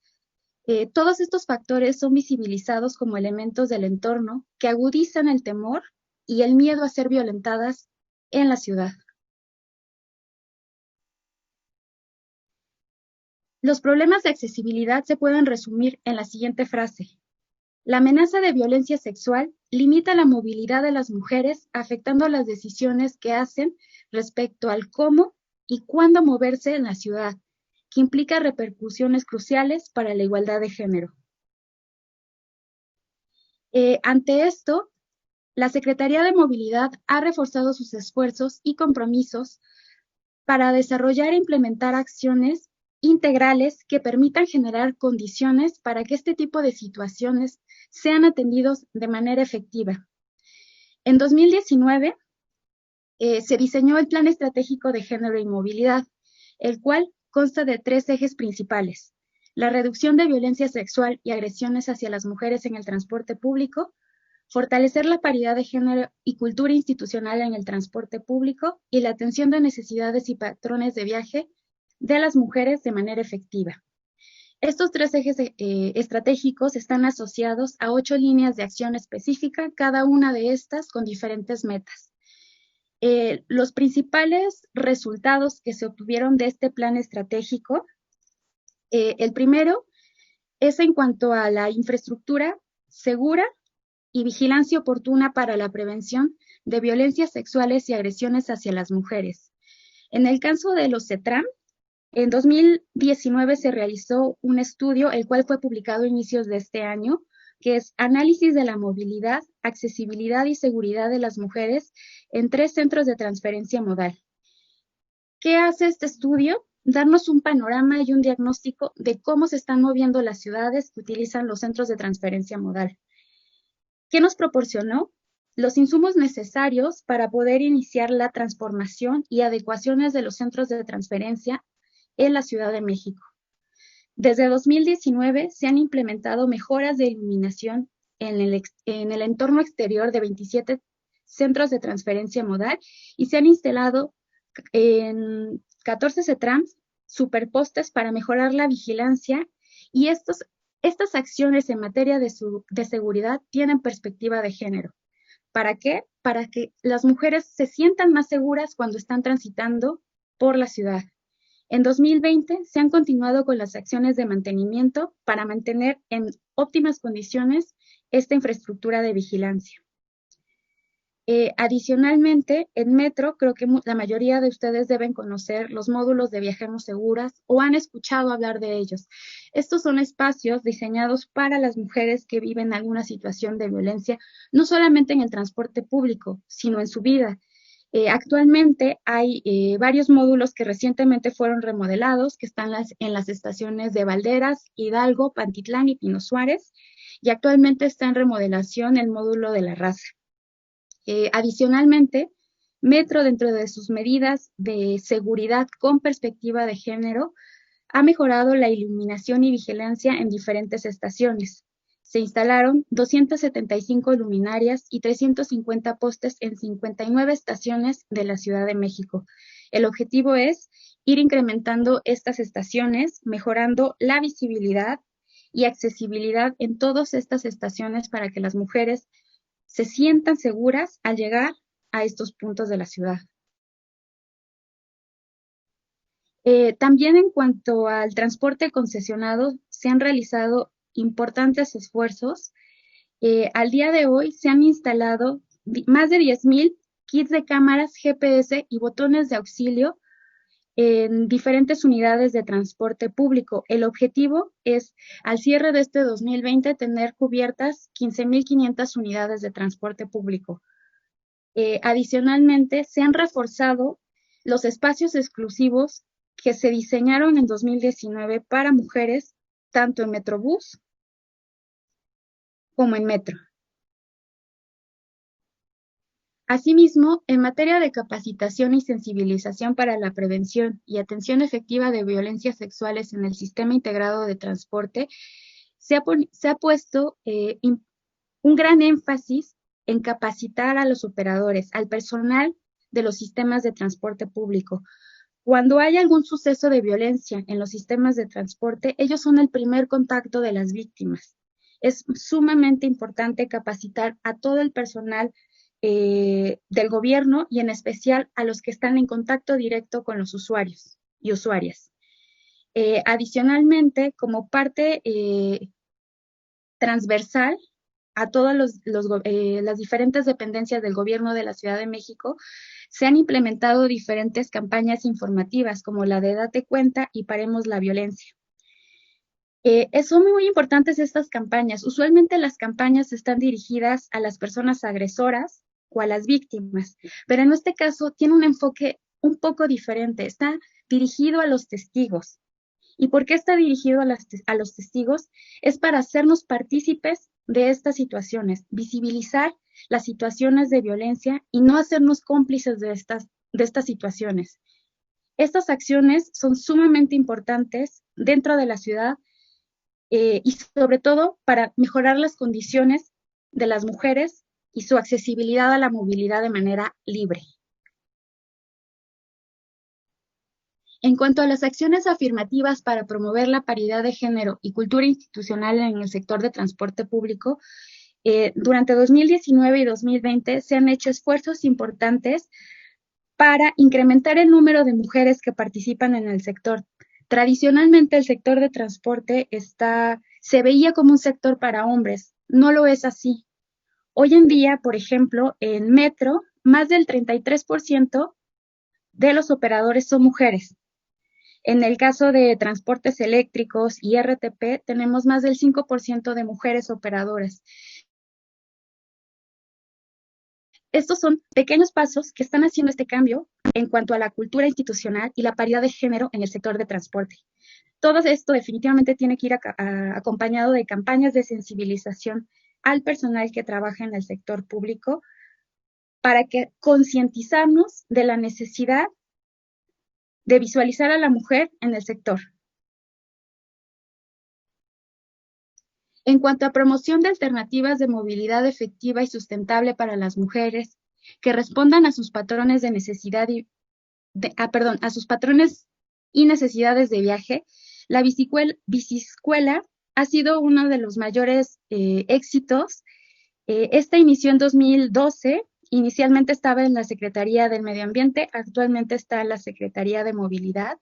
Todos estos factores son visibilizados como elementos del entorno que agudizan el temor y el miedo a ser violentadas en la ciudad. Los problemas de accesibilidad se pueden resumir en la siguiente frase: la amenaza de violencia sexual limita la movilidad de las mujeres, afectando las decisiones que hacen respecto al cómo y cuándo moverse en la ciudad, que implica repercusiones cruciales para la igualdad de género. Ante esto, la Secretaría de Movilidad ha reforzado sus esfuerzos y compromisos para desarrollar e implementar acciones integrales que permitan generar condiciones para que este tipo de situaciones sean atendidos de manera efectiva. En 2019 se diseñó el Plan Estratégico de Género y Movilidad, el cual consta de 3 ejes principales: la reducción de violencia sexual y agresiones hacia las mujeres en el transporte público, fortalecer la paridad de género y cultura institucional en el transporte público y la atención de necesidades y patrones de viaje de las mujeres de manera efectiva. Estos 3 ejes estratégicos están asociados a 8 líneas de acción específica, cada una de estas con diferentes metas. Los principales resultados que se obtuvieron de este plan estratégico, el primero es en cuanto a la infraestructura segura y vigilancia oportuna para la prevención de violencias sexuales y agresiones hacia las mujeres. En el caso de los CETRAM, en 2019 se realizó un estudio, el cual fue publicado a inicios de este año, que es Análisis de la movilidad, accesibilidad y seguridad de las mujeres en 3 centros de transferencia modal. ¿Qué hace este estudio? Darnos un panorama y un diagnóstico de cómo se están moviendo las ciudades que utilizan los centros de transferencia modal. ¿Qué nos proporcionó? Los insumos necesarios para poder iniciar la transformación y adecuaciones de los centros de transferencia en la Ciudad de México. Desde 2019 se han implementado mejoras de iluminación en el entorno exterior de 27 centros de transferencia modal y se han instalado en 14 CETRAMs superpostes para mejorar la vigilancia, y estas acciones en materia de seguridad tienen perspectiva de género. ¿Para qué? Para que las mujeres se sientan más seguras cuando están transitando por la ciudad. En 2020 se han continuado con las acciones de mantenimiento para mantener en óptimas condiciones esta infraestructura de vigilancia. Adicionalmente, en Metro, creo que la mayoría de ustedes deben conocer los módulos de Viajemos Seguras o han escuchado hablar de ellos. Estos son espacios diseñados para las mujeres que viven alguna situación de violencia, no solamente en el transporte público, sino en su vida. Actualmente hay varios módulos que recientemente fueron remodelados, que están en las estaciones de Valderas, Hidalgo, Pantitlán y Pino Suárez, y actualmente está en remodelación el módulo de La Raza. Adicionalmente, Metro, dentro de sus medidas de seguridad con perspectiva de género, ha mejorado la iluminación y vigilancia en diferentes estaciones. Se instalaron 275 luminarias y 350 postes en 59 estaciones de la Ciudad de México. El objetivo es ir incrementando estas estaciones, mejorando la visibilidad y accesibilidad en todas estas estaciones para que las mujeres se sientan seguras al llegar a estos puntos de la ciudad. También en cuanto al transporte concesionado, se han realizado importantes esfuerzos. Al día de hoy se han instalado más de 10,000 kits de cámaras GPS y botones de auxilio en diferentes unidades de transporte público. El objetivo es, al cierre de este 2020, tener cubiertas 15,500 unidades de transporte público. Adicionalmente, se han reforzado los espacios exclusivos que se diseñaron en 2019 para mujeres, tanto en Metrobús como en Metro. Asimismo, en materia de capacitación y sensibilización para la prevención y atención efectiva de violencias sexuales en el sistema integrado de transporte, se ha puesto un gran énfasis en capacitar a los operadores, al personal de los sistemas de transporte público. Cuando hay algún suceso de violencia en los sistemas de transporte, ellos son el primer contacto de las víctimas. Es sumamente importante capacitar a todo el personal del gobierno y en especial a los que están en contacto directo con los usuarios y usuarias. Adicionalmente, como parte transversal a todas las diferentes dependencias del gobierno de la Ciudad de México, se han implementado diferentes campañas informativas como la de Date Cuenta y Paremos la Violencia. Son muy importantes estas campañas. Usualmente las campañas están dirigidas a las personas agresoras o a las víctimas, pero en este caso tiene un enfoque un poco diferente. Está dirigido a los testigos. ¿Y por qué está dirigido a los testigos? Es para hacernos partícipes de estas situaciones, visibilizar las situaciones de violencia y no hacernos cómplices de estas situaciones. Estas acciones son sumamente importantes dentro de la ciudad y sobre todo para mejorar las condiciones de las mujeres y su accesibilidad a la movilidad de manera libre. En cuanto a las acciones afirmativas para promover la paridad de género y cultura institucional en el sector de transporte público, durante 2019 y 2020 se han hecho esfuerzos importantes para incrementar el número de mujeres que participan en el sector. Tradicionalmente el sector de transporte se veía como un sector para hombres, no lo es así. Hoy en día, por ejemplo, en Metro, más del 33% de los operadores son mujeres. En el caso de transportes eléctricos y RTP, tenemos más del 5% de mujeres operadoras. Estos son pequeños pasos que están haciendo este cambio en cuanto a la cultura institucional y la paridad de género en el sector de transporte. Todo esto definitivamente tiene que ir acompañado de campañas de sensibilización al personal que trabaja en el sector público para que concientizarnos de la necesidad de visualizar a la mujer en el sector. En cuanto a promoción de alternativas de movilidad efectiva y sustentable para las mujeres que respondan a sus patrones de necesidad a sus patrones y necesidades de viaje, la biciescuela ha sido uno de los mayores éxitos. Esta inició en 2012, inicialmente estaba en la Secretaría del Medio Ambiente, actualmente está en la Secretaría de Movilidad.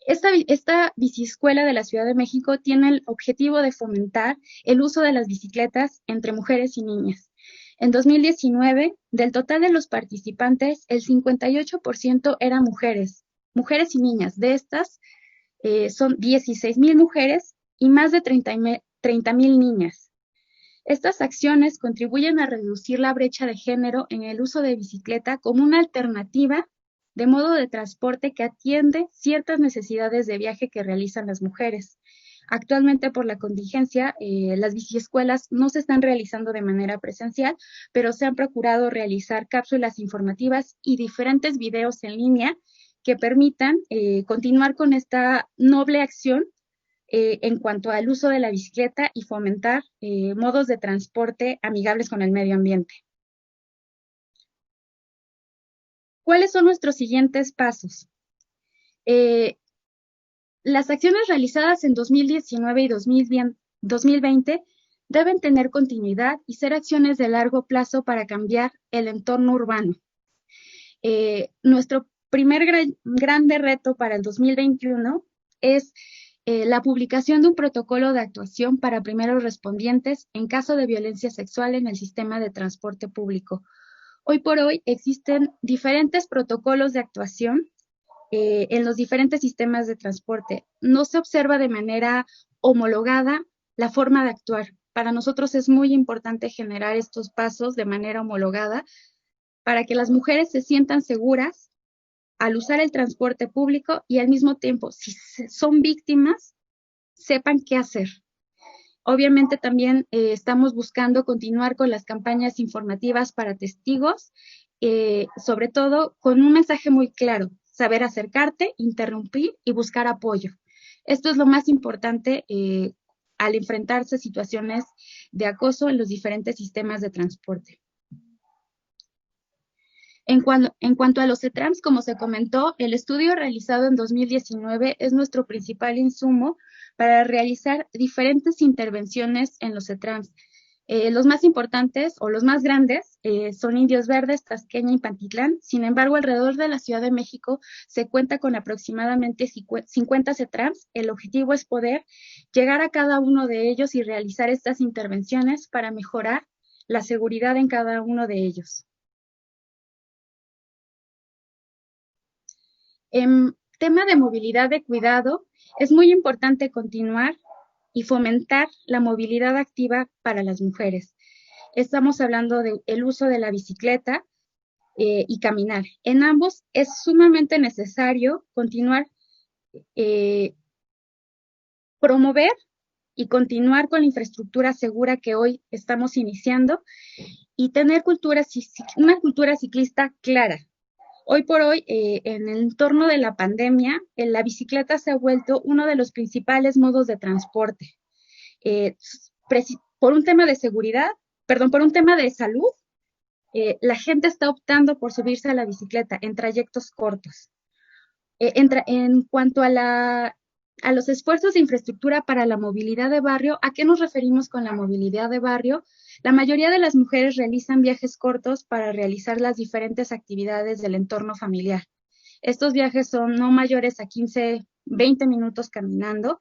Esta biciescuela de la Ciudad de México tiene el objetivo de fomentar el uso de las bicicletas entre mujeres y niñas. En 2019, del total de los participantes, el 58% eran mujeres y niñas. De estas, son 16,000 mujeres y más de 30,000 niñas. Estas acciones contribuyen a reducir la brecha de género en el uso de bicicleta como una alternativa de modo de transporte que atiende ciertas necesidades de viaje que realizan las mujeres. Actualmente, por la contingencia, las biciescuelas no se están realizando de manera presencial, pero se han procurado realizar cápsulas informativas y diferentes videos en línea que permitan continuar con esta noble acción en cuanto al uso de la bicicleta y fomentar modos de transporte amigables con el medio ambiente. ¿Cuáles son nuestros siguientes pasos? Las acciones realizadas en 2019 y 2020 deben tener continuidad y ser acciones de largo plazo para cambiar el entorno urbano. Nuestro primer grande reto para el 2021 es la publicación de un protocolo de actuación para primeros respondientes en caso de violencia sexual en el sistema de transporte público. Hoy por hoy existen diferentes protocolos de actuación en los diferentes sistemas de transporte. No se observa de manera homologada la forma de actuar. Para nosotros es muy importante generar estos pasos de manera homologada para que las mujeres se sientan seguras al usar el transporte público y al mismo tiempo, si son víctimas, sepan qué hacer. Obviamente también estamos buscando continuar con las campañas informativas para testigos, sobre todo con un mensaje muy claro: saber acercarte, interrumpir y buscar apoyo. Esto es lo más importante al enfrentarse a situaciones de acoso en los diferentes sistemas de transporte. En cuanto a los CETRAMS, como se comentó, el estudio realizado en 2019 es nuestro principal insumo para realizar diferentes intervenciones en los CETRAMS. Los más importantes o los más grandes son Indios Verdes, Tasqueña y Pantitlán. Sin embargo, alrededor de la Ciudad de México se cuenta con aproximadamente 50 CETRAMS. El objetivo es poder llegar a cada uno de ellos y realizar estas intervenciones para mejorar la seguridad en cada uno de ellos. En tema de movilidad de cuidado, es muy importante continuar y fomentar la movilidad activa para las mujeres. Estamos hablando del uso de la bicicleta y caminar. En ambos es sumamente necesario continuar, promover y continuar con la infraestructura segura que hoy estamos iniciando y tener una cultura ciclista clara. Hoy por hoy, en el entorno de la pandemia, la bicicleta se ha vuelto uno de los principales modos de transporte. Por un tema de seguridad, por un tema de salud, la gente está optando por subirse a la bicicleta en trayectos cortos. En cuanto a los esfuerzos de infraestructura para la movilidad de barrio, ¿a qué nos referimos con la movilidad de barrio? La mayoría de las mujeres realizan viajes cortos para realizar las diferentes actividades del entorno familiar. Estos viajes son no mayores a 15, 20 minutos caminando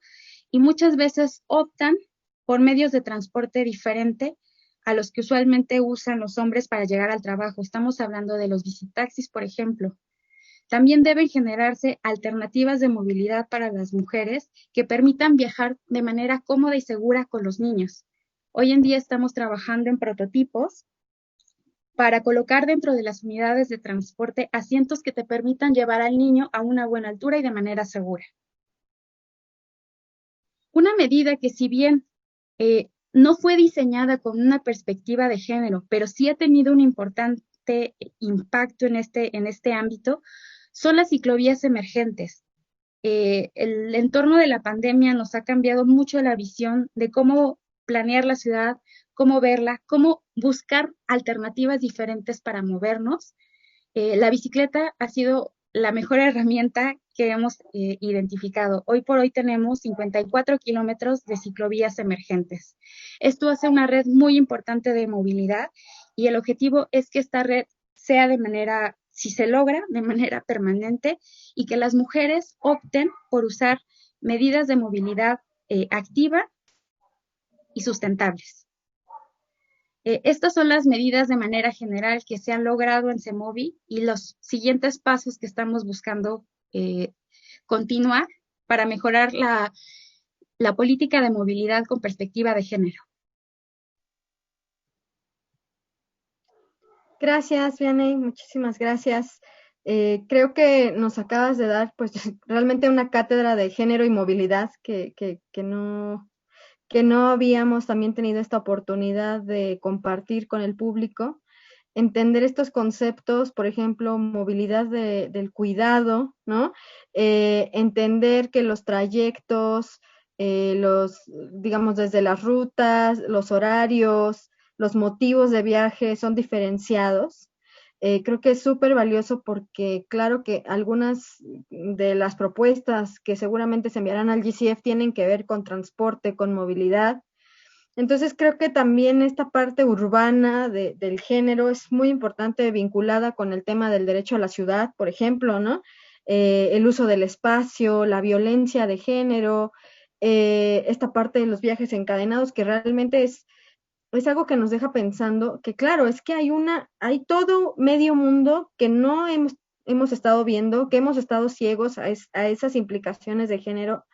y muchas veces optan por medios de transporte diferente a los que usualmente usan los hombres para llegar al trabajo. Estamos hablando de los bicitaxis, por ejemplo. También deben generarse alternativas de movilidad para las mujeres que permitan viajar de manera cómoda y segura con los niños. Hoy en día estamos trabajando en prototipos para colocar dentro de las unidades de transporte asientos que te permitan llevar al niño a una buena altura y de manera segura. Una medida que, si bien no fue diseñada con una perspectiva de género, pero sí ha tenido un importante impacto en este ámbito, son las ciclovías emergentes. El entorno de la pandemia nos ha cambiado mucho la visión de cómo planear la ciudad, cómo verla, cómo buscar alternativas diferentes para movernos. La bicicleta ha sido la mejor herramienta que hemos identificado. Hoy por hoy tenemos 54 kilómetros de ciclovías emergentes. Esto hace una red muy importante de movilidad y el objetivo es que esta red sea si se logra, de manera permanente y que las mujeres opten por usar medidas de movilidad activa y sustentables. Estas son las medidas de manera general que se han logrado en CEMOVI y los siguientes pasos que estamos buscando continuar para mejorar la política de movilidad con perspectiva de género. Gracias, Vianey, muchísimas gracias. Creo que nos acabas de dar pues realmente una cátedra de género y movilidad que no habíamos también tenido esta oportunidad de compartir con el público, entender estos conceptos, por ejemplo, movilidad del cuidado, ¿no? Entender que los trayectos, digamos, desde las rutas, los horarios, los motivos de viaje son diferenciados. Creo que es súper valioso porque claro que algunas de las propuestas que seguramente se enviarán al GCF tienen que ver con transporte, con movilidad. Entonces creo que también esta parte urbana del género es muy importante vinculada con el tema del derecho a la ciudad, por ejemplo, ¿no? El uso del espacio, la violencia de género, esta parte de los viajes encadenados que realmente es algo que nos deja pensando que claro, es que hay todo medio mundo que no hemos estado viendo, que hemos estado ciegos a esas implicaciones de género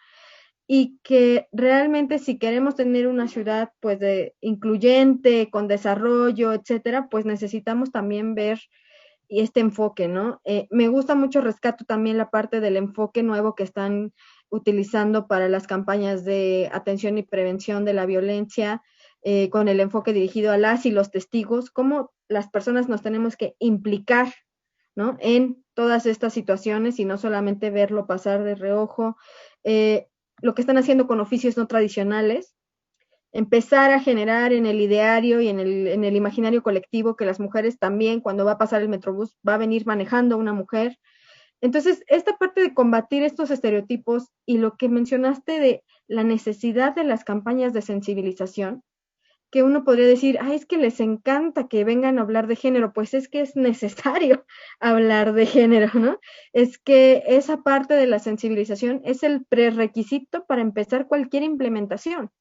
y que realmente si queremos tener una ciudad pues incluyente, con desarrollo, etcétera, pues necesitamos también ver este enfoque, ¿no? Me gusta mucho, rescato también la parte del enfoque nuevo que están utilizando para las campañas de atención y prevención de la violencia, con el enfoque dirigido a las y los testigos, cómo las personas nos tenemos que implicar, ¿no? En todas estas situaciones y no solamente verlo pasar de reojo. Lo que están haciendo con oficios no tradicionales, empezar a generar en el ideario y en el imaginario colectivo que las mujeres también, cuando va a pasar el Metrobús, va a venir manejando una mujer. Entonces, esta parte de combatir estos estereotipos y lo que mencionaste de la necesidad de las campañas de sensibilización, que uno podría decir, ay, es que les encanta que vengan a hablar de género, pues es que es necesario hablar de género, ¿no? Es que esa parte de la sensibilización es el prerequisito para empezar cualquier implementación.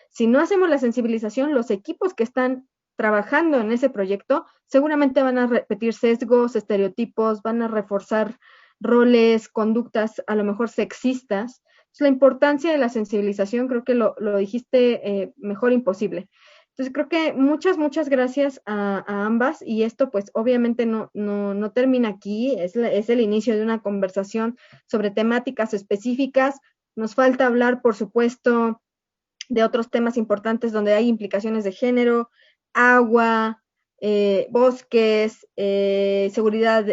Si no hacemos la sensibilización, los equipos que están trabajando en ese proyecto seguramente van a repetir sesgos, estereotipos, van a reforzar roles, conductas a lo mejor sexistas. Entonces, la importancia de la sensibilización creo que lo dijiste mejor imposible. Entonces creo que muchas gracias a ambas y esto pues obviamente no termina aquí, es el inicio de una conversación sobre temáticas específicas. Nos falta hablar, por supuesto, de otros temas importantes donde hay implicaciones de género, agua, bosques, seguridad,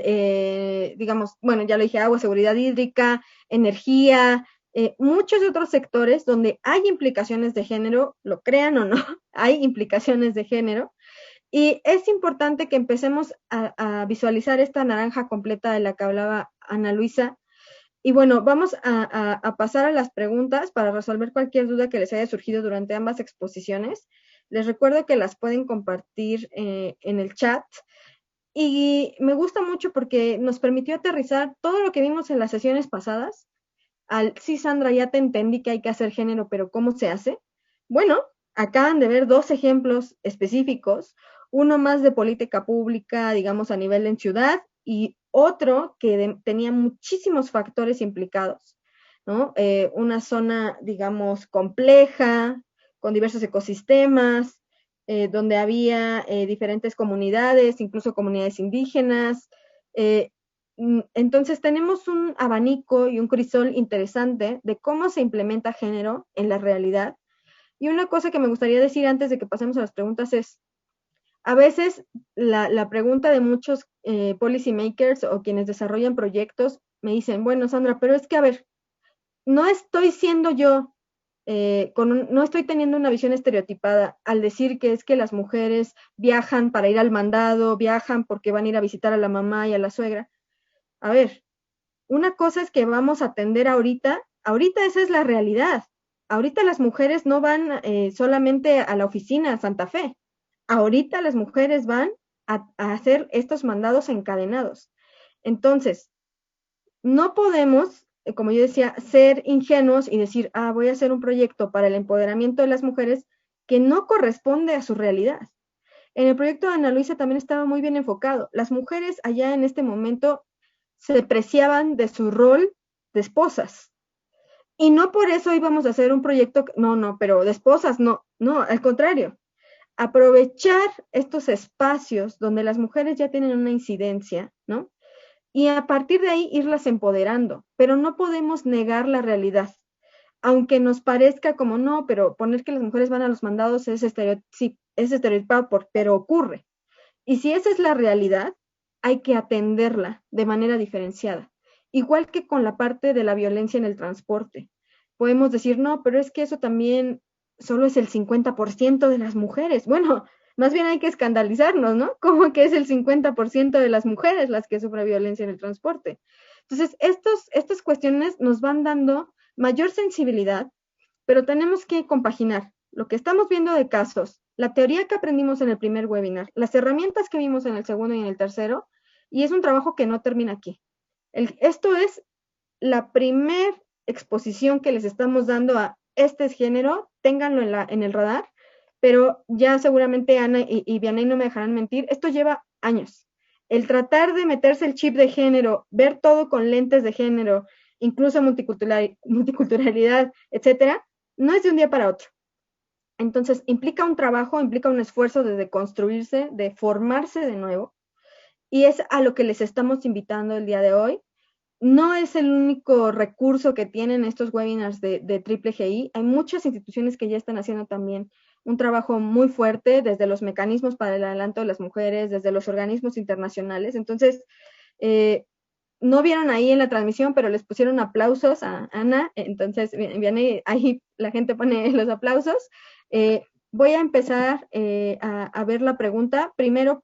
digamos, bueno, ya lo dije, agua, seguridad hídrica, energía, muchos otros sectores donde hay implicaciones de género, lo crean o no, hay implicaciones de género. Y es importante que empecemos a visualizar esta naranja completa de la que hablaba Ana Luisa. Y bueno, vamos a pasar a las preguntas para resolver cualquier duda que les haya surgido durante ambas exposiciones. Les recuerdo que las pueden compartir en el chat. Y me gusta mucho porque nos permitió aterrizar todo lo que vimos en las sesiones pasadas. Sí, Sandra, ya te entendí que hay que hacer género, pero ¿cómo se hace? Bueno, acaban de ver dos ejemplos específicos, uno más de política pública, digamos, a nivel en ciudad, y otro que tenía muchísimos factores implicados, ¿no? Una zona, digamos, compleja, con diversos ecosistemas, donde había diferentes comunidades, incluso comunidades indígenas. Entonces tenemos un abanico y un crisol interesante de cómo se implementa género en la realidad. Y una cosa que me gustaría decir antes de que pasemos a las preguntas es, a veces la pregunta de muchos policy makers o quienes desarrollan proyectos me dicen, bueno, Sandra, pero es que, a ver, no estoy siendo yo, no estoy teniendo una visión estereotipada al decir que es que las mujeres viajan para ir al mandado, viajan porque van a ir a visitar a la mamá y a la suegra. A ver, una cosa es que vamos a atender ahorita esa es la realidad. Ahorita las mujeres no van solamente a la oficina a Santa Fe. Ahorita las mujeres van a hacer estos mandados encadenados. Entonces, no podemos, como yo decía, ser ingenuos y decir, voy a hacer un proyecto para el empoderamiento de las mujeres que no corresponde a su realidad. En el proyecto de Ana Luisa también estaba muy bien enfocado. Las mujeres allá en este momento se preciaban de su rol de esposas. Y no por eso íbamos a hacer un proyecto, no, pero de esposas, no, al contrario. Aprovechar estos espacios donde las mujeres ya tienen una incidencia, ¿no? Y a partir de ahí irlas empoderando, pero no podemos negar la realidad. Aunque nos parezca como no, pero poner que las mujeres van a los mandados es estereotipado, pero ocurre. Y si esa es la realidad, hay que atenderla de manera diferenciada. Igual que con la parte de la violencia en el transporte. Podemos decir, no, pero es que eso también solo es el 50% de las mujeres. Bueno, más bien hay que escandalizarnos, ¿no? Como que es el 50% de las mujeres las que sufren violencia en el transporte. Entonces, estas cuestiones nos van dando mayor sensibilidad, pero tenemos que compaginar lo que estamos viendo de casos, la teoría que aprendimos en el primer webinar, las herramientas que vimos en el segundo y en el tercero, y es un trabajo que no termina aquí. Esto es la primer exposición que les estamos dando a este género, ténganlo en el radar, pero ya seguramente Ana y Vianey no me dejarán mentir, esto lleva años. El tratar de meterse el chip de género, ver todo con lentes de género, incluso multiculturalidad, etcétera, no es de un día para otro. Entonces, implica un trabajo, implica un esfuerzo de construirse, de formarse de nuevo, y es a lo que les estamos invitando el día de hoy. No es el único recurso que tienen estos webinars de Triple GI. Hay muchas instituciones que ya están haciendo también un trabajo muy fuerte, desde los mecanismos para el adelanto de las mujeres, desde los organismos internacionales. Entonces, no vieron ahí en la transmisión, pero les pusieron aplausos a Ana. Entonces, viene ahí la gente pone los aplausos. Voy a empezar a ver la pregunta. Primero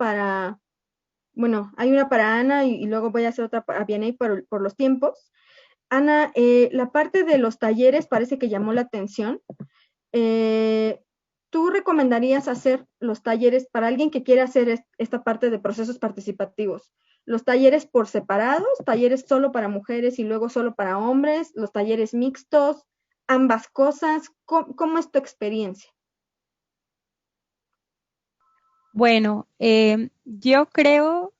bueno, hay una para Ana y luego voy a hacer otra para Vianey por los tiempos. Ana, la parte de los talleres parece que llamó la atención. ¿Tú recomendarías hacer los talleres para alguien que quiere hacer esta parte de procesos participativos? ¿Los talleres por separados, talleres solo para mujeres y luego solo para hombres, los talleres mixtos, ambas cosas? ¿Cómo es tu experiencia? Bueno, yo creo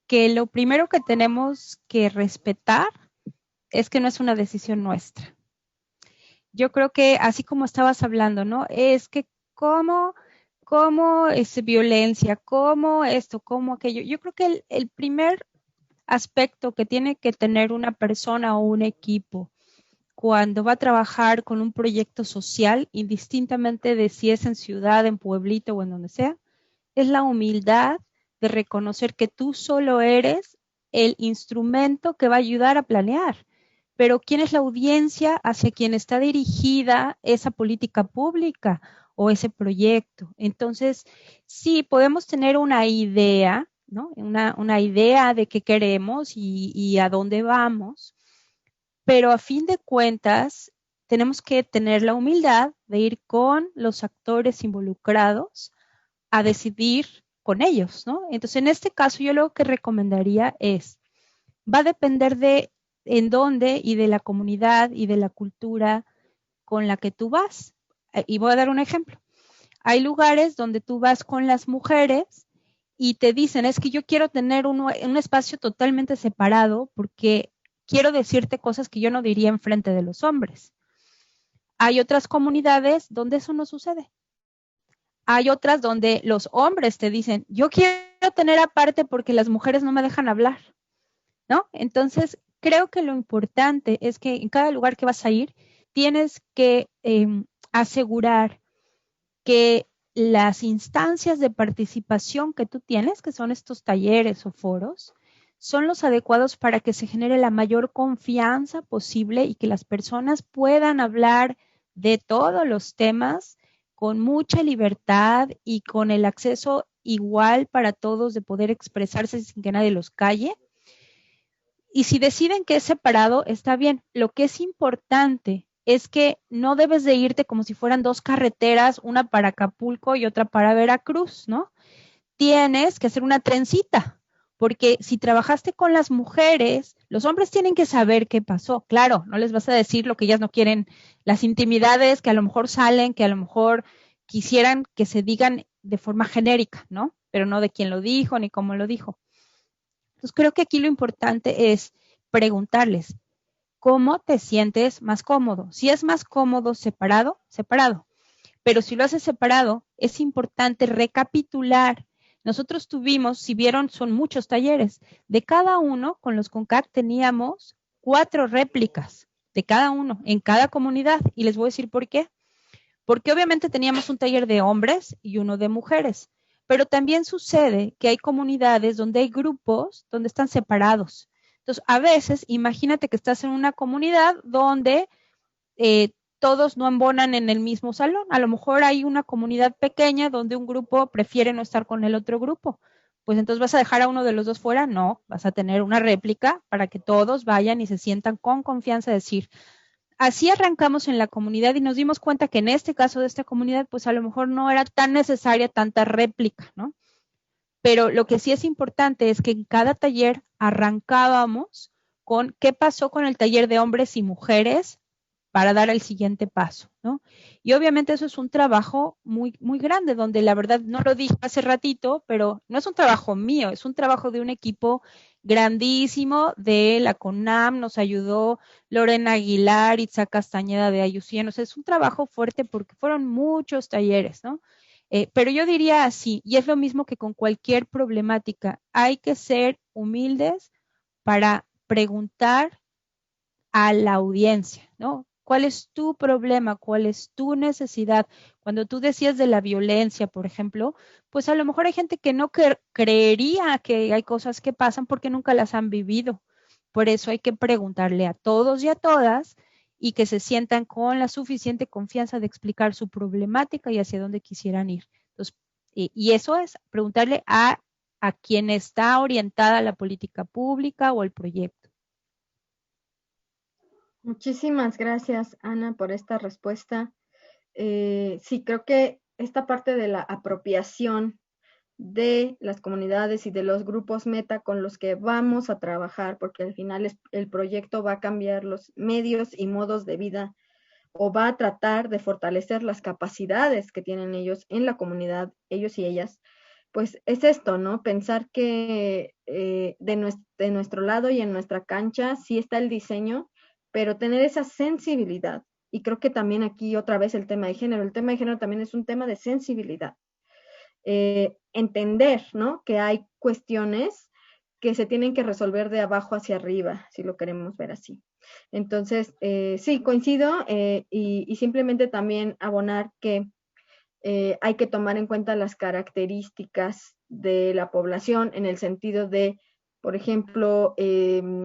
que lo primero que tenemos que respetar es que no es una decisión nuestra. Yo creo que así como estabas hablando, ¿no? Es que cómo es violencia, cómo esto, cómo aquello. Yo creo que el primer aspecto que tiene que tener una persona o un equipo cuando va a trabajar con un proyecto social, indistintamente de si es en ciudad, en pueblito o en donde sea, es la humildad de reconocer que tú solo eres el instrumento que va a ayudar a planear. Pero ¿quién es la audiencia hacia quien está dirigida esa política pública o ese proyecto? Entonces, sí, podemos tener una idea, ¿no? Una idea de qué queremos y a dónde vamos, pero a fin de cuentas tenemos que tener la humildad de ir con los actores involucrados a decidir con ellos, ¿no? Entonces, en este caso, yo lo que recomendaría es, va a depender de en dónde y de la comunidad y de la cultura con la que tú vas. Y voy a dar un ejemplo. Hay lugares donde tú vas con las mujeres y te dicen, es que yo quiero tener un espacio totalmente separado porque quiero decirte cosas que yo no diría en frente de los hombres. Hay otras comunidades donde eso no sucede. Hay otras donde los hombres te dicen, yo quiero tener aparte porque las mujeres no me dejan hablar, ¿no? Entonces, creo que lo importante es que en cada lugar que vas a ir, tienes que asegurar que las instancias de participación que tú tienes, que son estos talleres o foros, son los adecuados para que se genere la mayor confianza posible y que las personas puedan hablar de todos los temas con mucha libertad y con el acceso igual para todos de poder expresarse sin que nadie los calle. Y si deciden que es separado, está bien. Lo que es importante es que no debes de irte como si fueran dos carreteras, una para Acapulco y otra para Veracruz, ¿no? Tienes que hacer una trencita, porque si trabajaste con las mujeres, los hombres tienen que saber qué pasó. Claro, no les vas a decir lo que ellas no quieren, las intimidades que a lo mejor salen, que a lo mejor quisieran que se digan de forma genérica, ¿no? Pero no de quién lo dijo ni cómo lo dijo. Entonces creo que aquí lo importante es preguntarles, ¿cómo te sientes más cómodo? Si es más cómodo separado, separado. Pero si lo haces separado, es importante recapitular. Nosotros tuvimos, si vieron, son muchos talleres. De cada uno, con los CONCAC teníamos 4 réplicas de cada uno en cada comunidad. Y les voy a decir por qué. Porque obviamente teníamos un taller de hombres y uno de mujeres. Pero también sucede que hay comunidades donde hay grupos donde están separados. Entonces, a veces, imagínate que estás en una comunidad donde todos no embonan en el mismo salón. A lo mejor hay una comunidad pequeña donde un grupo prefiere no estar con el otro grupo. Pues entonces vas a dejar a uno de los dos fuera. No, vas a tener una réplica para que todos vayan y se sientan con confianza a decir, así arrancamos en la comunidad y nos dimos cuenta que en este caso de esta comunidad, pues a lo mejor no era tan necesaria tanta réplica, ¿no? Pero lo que sí es importante es que en cada taller arrancábamos con qué pasó con el taller de hombres y mujeres para dar el siguiente paso, ¿no? Y obviamente eso es un trabajo muy, muy grande, donde la verdad no lo dije hace ratito, pero no es un trabajo mío, es un trabajo de un equipo grandísimo de la CONAM, nos ayudó Lorena Aguilar, Itza Castañeda de IUCN, o sea, es un trabajo fuerte porque fueron muchos talleres, ¿no? Pero yo diría así, y es lo mismo que con cualquier problemática, hay que ser humildes para preguntar a la audiencia, ¿no? ¿Cuál es tu problema? ¿Cuál es tu necesidad? Cuando tú decías de la violencia, por ejemplo, pues a lo mejor hay gente que no creería que hay cosas que pasan porque nunca las han vivido. Por eso hay que preguntarle a todos y a todas y que se sientan con la suficiente confianza de explicar su problemática y hacia dónde quisieran ir. Entonces, y eso es preguntarle a quien está orientada la política pública o el proyecto. Muchísimas gracias, Ana, por esta respuesta. Sí, creo que esta parte de la apropiación de las comunidades y de los grupos meta con los que vamos a trabajar, porque al final el proyecto va a cambiar los medios y modos de vida o va a tratar de fortalecer las capacidades que tienen ellos en la comunidad, ellos y ellas, pues es esto, ¿no? Pensar que de nuestro lado y en nuestra cancha sí está el diseño, pero tener esa sensibilidad. Y creo que también aquí otra vez el tema de género también es un tema de sensibilidad. Entender, ¿no? Que hay cuestiones que se tienen que resolver de abajo hacia arriba, si lo queremos ver así. Entonces, sí, coincido y simplemente también abonar que hay que tomar en cuenta las características de la población en el sentido de, por ejemplo,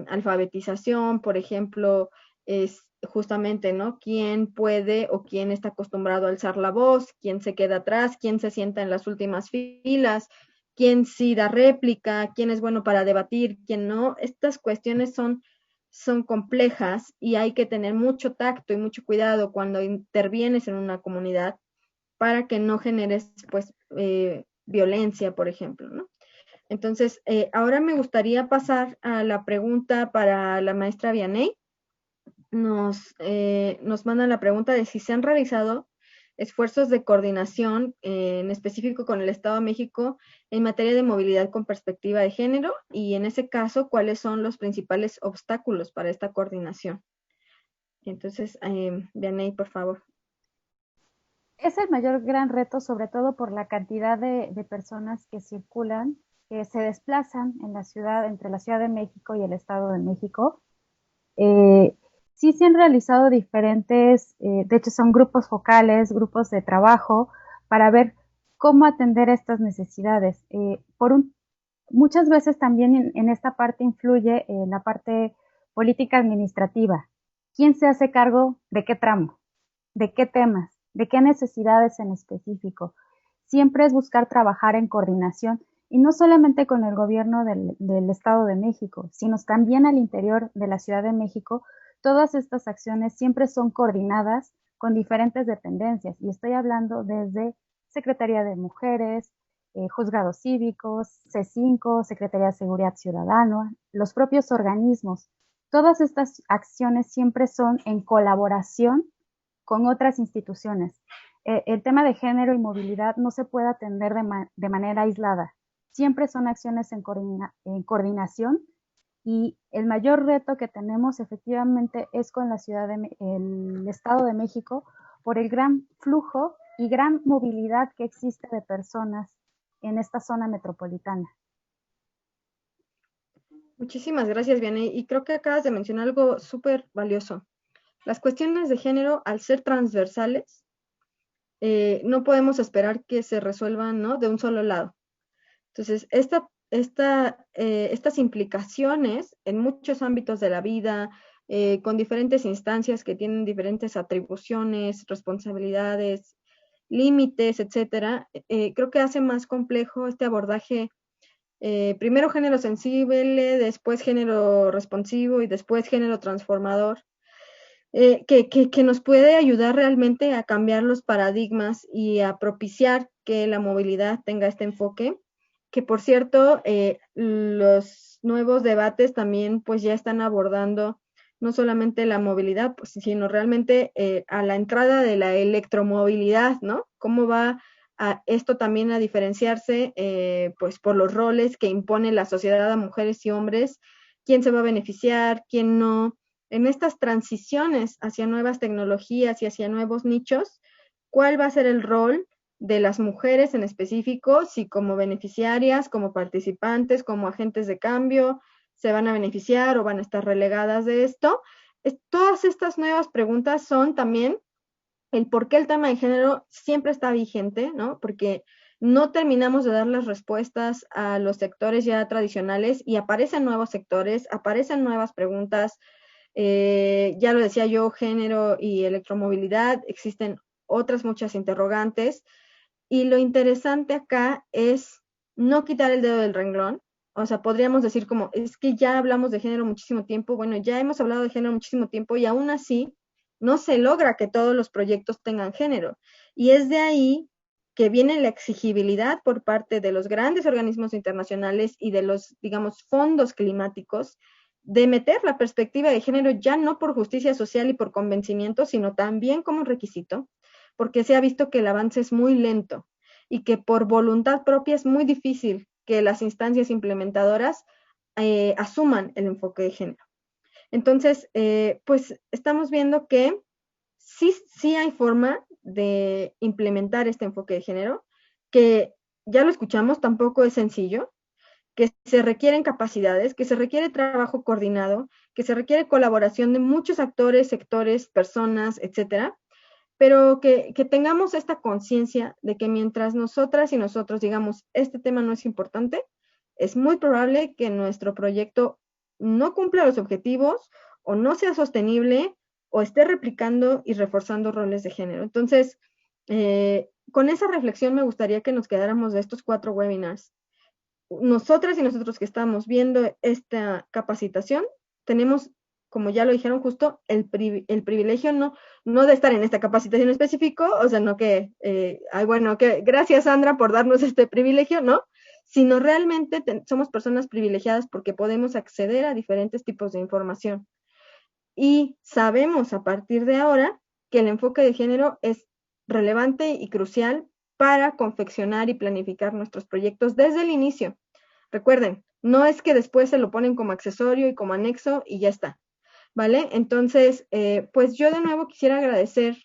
alfabetización, por ejemplo, es justamente, ¿no? ¿Quién puede o quién está acostumbrado a alzar la voz? ¿Quién se queda atrás? ¿Quién se sienta en las últimas filas? ¿Quién sí da réplica? ¿Quién es bueno para debatir? ¿Quién no? Estas cuestiones son complejas y hay que tener mucho tacto y mucho cuidado cuando intervienes en una comunidad para que no generes, pues, violencia, por ejemplo, ¿no? Entonces, ahora me gustaría pasar a la pregunta para la maestra Vianey. Nos manda la pregunta de si se han realizado esfuerzos de coordinación, en específico con el Estado de México, en materia de movilidad con perspectiva de género y en ese caso, ¿cuáles son los principales obstáculos para esta coordinación? Entonces, Vianey, por favor. Es el mayor gran reto, sobre todo por la cantidad de personas que circulan, que se desplazan en la ciudad, entre la Ciudad de México y el Estado de México. Eh, sí se han realizado diferentes, de hecho son grupos focales, grupos de trabajo, para ver cómo atender estas necesidades. Muchas veces también en esta parte influye la parte política administrativa. ¿Quién se hace cargo de qué tramo? ¿De qué temas? ¿De qué necesidades en específico? Siempre es buscar trabajar en coordinación y no solamente con el gobierno del Estado de México, sino también al interior de la Ciudad de México. Todas estas acciones siempre son coordinadas con diferentes dependencias y estoy hablando desde Secretaría de Mujeres, Juzgados Cívicos, C5, Secretaría de Seguridad Ciudadana, los propios organismos. Todas estas acciones siempre son en colaboración con otras instituciones. el tema de género y movilidad no se puede atender de manera aislada. Siempre son acciones en coordinación, y el mayor reto que tenemos efectivamente es con el Estado de México por el gran flujo y gran movilidad que existe de personas en esta zona metropolitana. Muchísimas gracias, Vianney. Y creo que acabas de mencionar algo súper valioso. Las cuestiones de género, al ser transversales, no podemos esperar que se resuelvan, ¿no?, de un solo lado. Entonces, estas implicaciones en muchos ámbitos de la vida, con diferentes instancias que tienen diferentes atribuciones, responsabilidades, límites, etcétera, creo que hace más complejo este abordaje, primero género sensible, después género responsivo y después género transformador, que nos puede ayudar realmente a cambiar los paradigmas y a propiciar que la movilidad tenga este enfoque, que por cierto, los nuevos debates también pues ya están abordando no solamente la movilidad, pues, sino realmente a la entrada de la electromovilidad, ¿no? ¿Cómo va esto también a diferenciarse pues por los roles que impone la sociedad a mujeres y hombres? ¿Quién se va a beneficiar? ¿Quién no? En estas transiciones hacia nuevas tecnologías y hacia nuevos nichos, ¿cuál va a ser el rol de las mujeres en específico? Si como beneficiarias, como participantes, como agentes de cambio, se van a beneficiar o van a estar relegadas de esto. Todas estas nuevas preguntas son también el por qué el tema de género siempre está vigente, ¿no? Porque no terminamos de dar las respuestas a los sectores ya tradicionales y aparecen nuevos sectores, aparecen nuevas preguntas. Ya lo decía yo, género y electromovilidad, existen otras muchas interrogantes, y lo interesante acá es no quitar el dedo del renglón. O sea, podríamos decir como, es que ya hablamos de género muchísimo tiempo, bueno, ya hemos hablado de género muchísimo tiempo y aún así no se logra que todos los proyectos tengan género. Y es de ahí que viene la exigibilidad por parte de los grandes organismos internacionales y de los, digamos, fondos climáticos, de meter la perspectiva de género ya no por justicia social y por convencimiento, sino también como requisito, porque se ha visto que el avance es muy lento y que por voluntad propia es muy difícil que las instancias implementadoras asuman el enfoque de género. Entonces, pues estamos viendo que sí hay forma de implementar este enfoque de género, que ya lo escuchamos, tampoco es sencillo, que se requieren capacidades, que se requiere trabajo coordinado, que se requiere colaboración de muchos actores, sectores, personas, etcétera, pero que tengamos esta conciencia de que mientras nosotras y nosotros digamos, este tema no es importante, es muy probable que nuestro proyecto no cumpla los objetivos o no sea sostenible o esté replicando y reforzando roles de género. Entonces, con esa reflexión me gustaría que nos quedáramos de estos 4 webinars. Nosotras y nosotros que estamos viendo esta capacitación, tenemos, como ya lo dijeron justo, el privilegio no de estar en esta capacitación específico, o sea, no que, bueno, que gracias Sandra por darnos este privilegio, ¿no? Sino realmente somos personas privilegiadas porque podemos acceder a diferentes tipos de información. Y sabemos a partir de ahora que el enfoque de género es relevante y crucial para confeccionar y planificar nuestros proyectos desde el inicio. Recuerden, no es que después se lo ponen como accesorio y como anexo y ya está, ¿vale? Entonces, pues yo de nuevo quisiera agradecer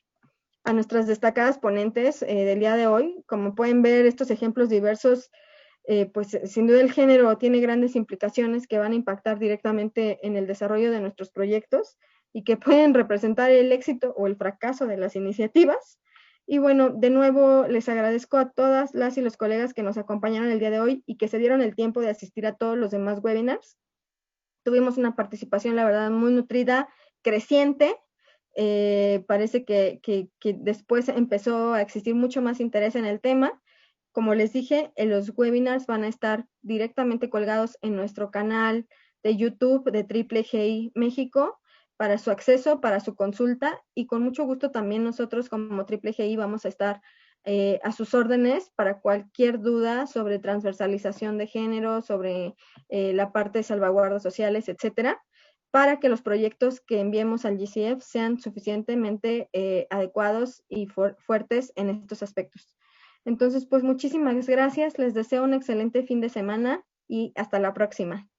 a nuestras destacadas ponentes del día de hoy. Como pueden ver, estos ejemplos diversos, pues sin duda el género tiene grandes implicaciones que van a impactar directamente en el desarrollo de nuestros proyectos y que pueden representar el éxito o el fracaso de las iniciativas. Y bueno, de nuevo les agradezco a todas las y los colegas que nos acompañaron el día de hoy y que se dieron el tiempo de asistir a todos los demás webinars. Tuvimos una participación, la verdad, muy nutrida, creciente. Parece que después empezó a existir mucho más interés en el tema. Como les dije, los webinars van a estar directamente colgados en nuestro canal de YouTube de Triple GI México para su acceso, para su consulta, y con mucho gusto también nosotros como Triple GI vamos a estar a sus órdenes para cualquier duda sobre transversalización de género, sobre la parte de salvaguardas sociales, etcétera. para que los proyectos que enviemos al GCF sean suficientemente adecuados y fuertes en estos aspectos. Entonces, pues muchísimas gracias, les deseo un excelente fin de semana y hasta la próxima.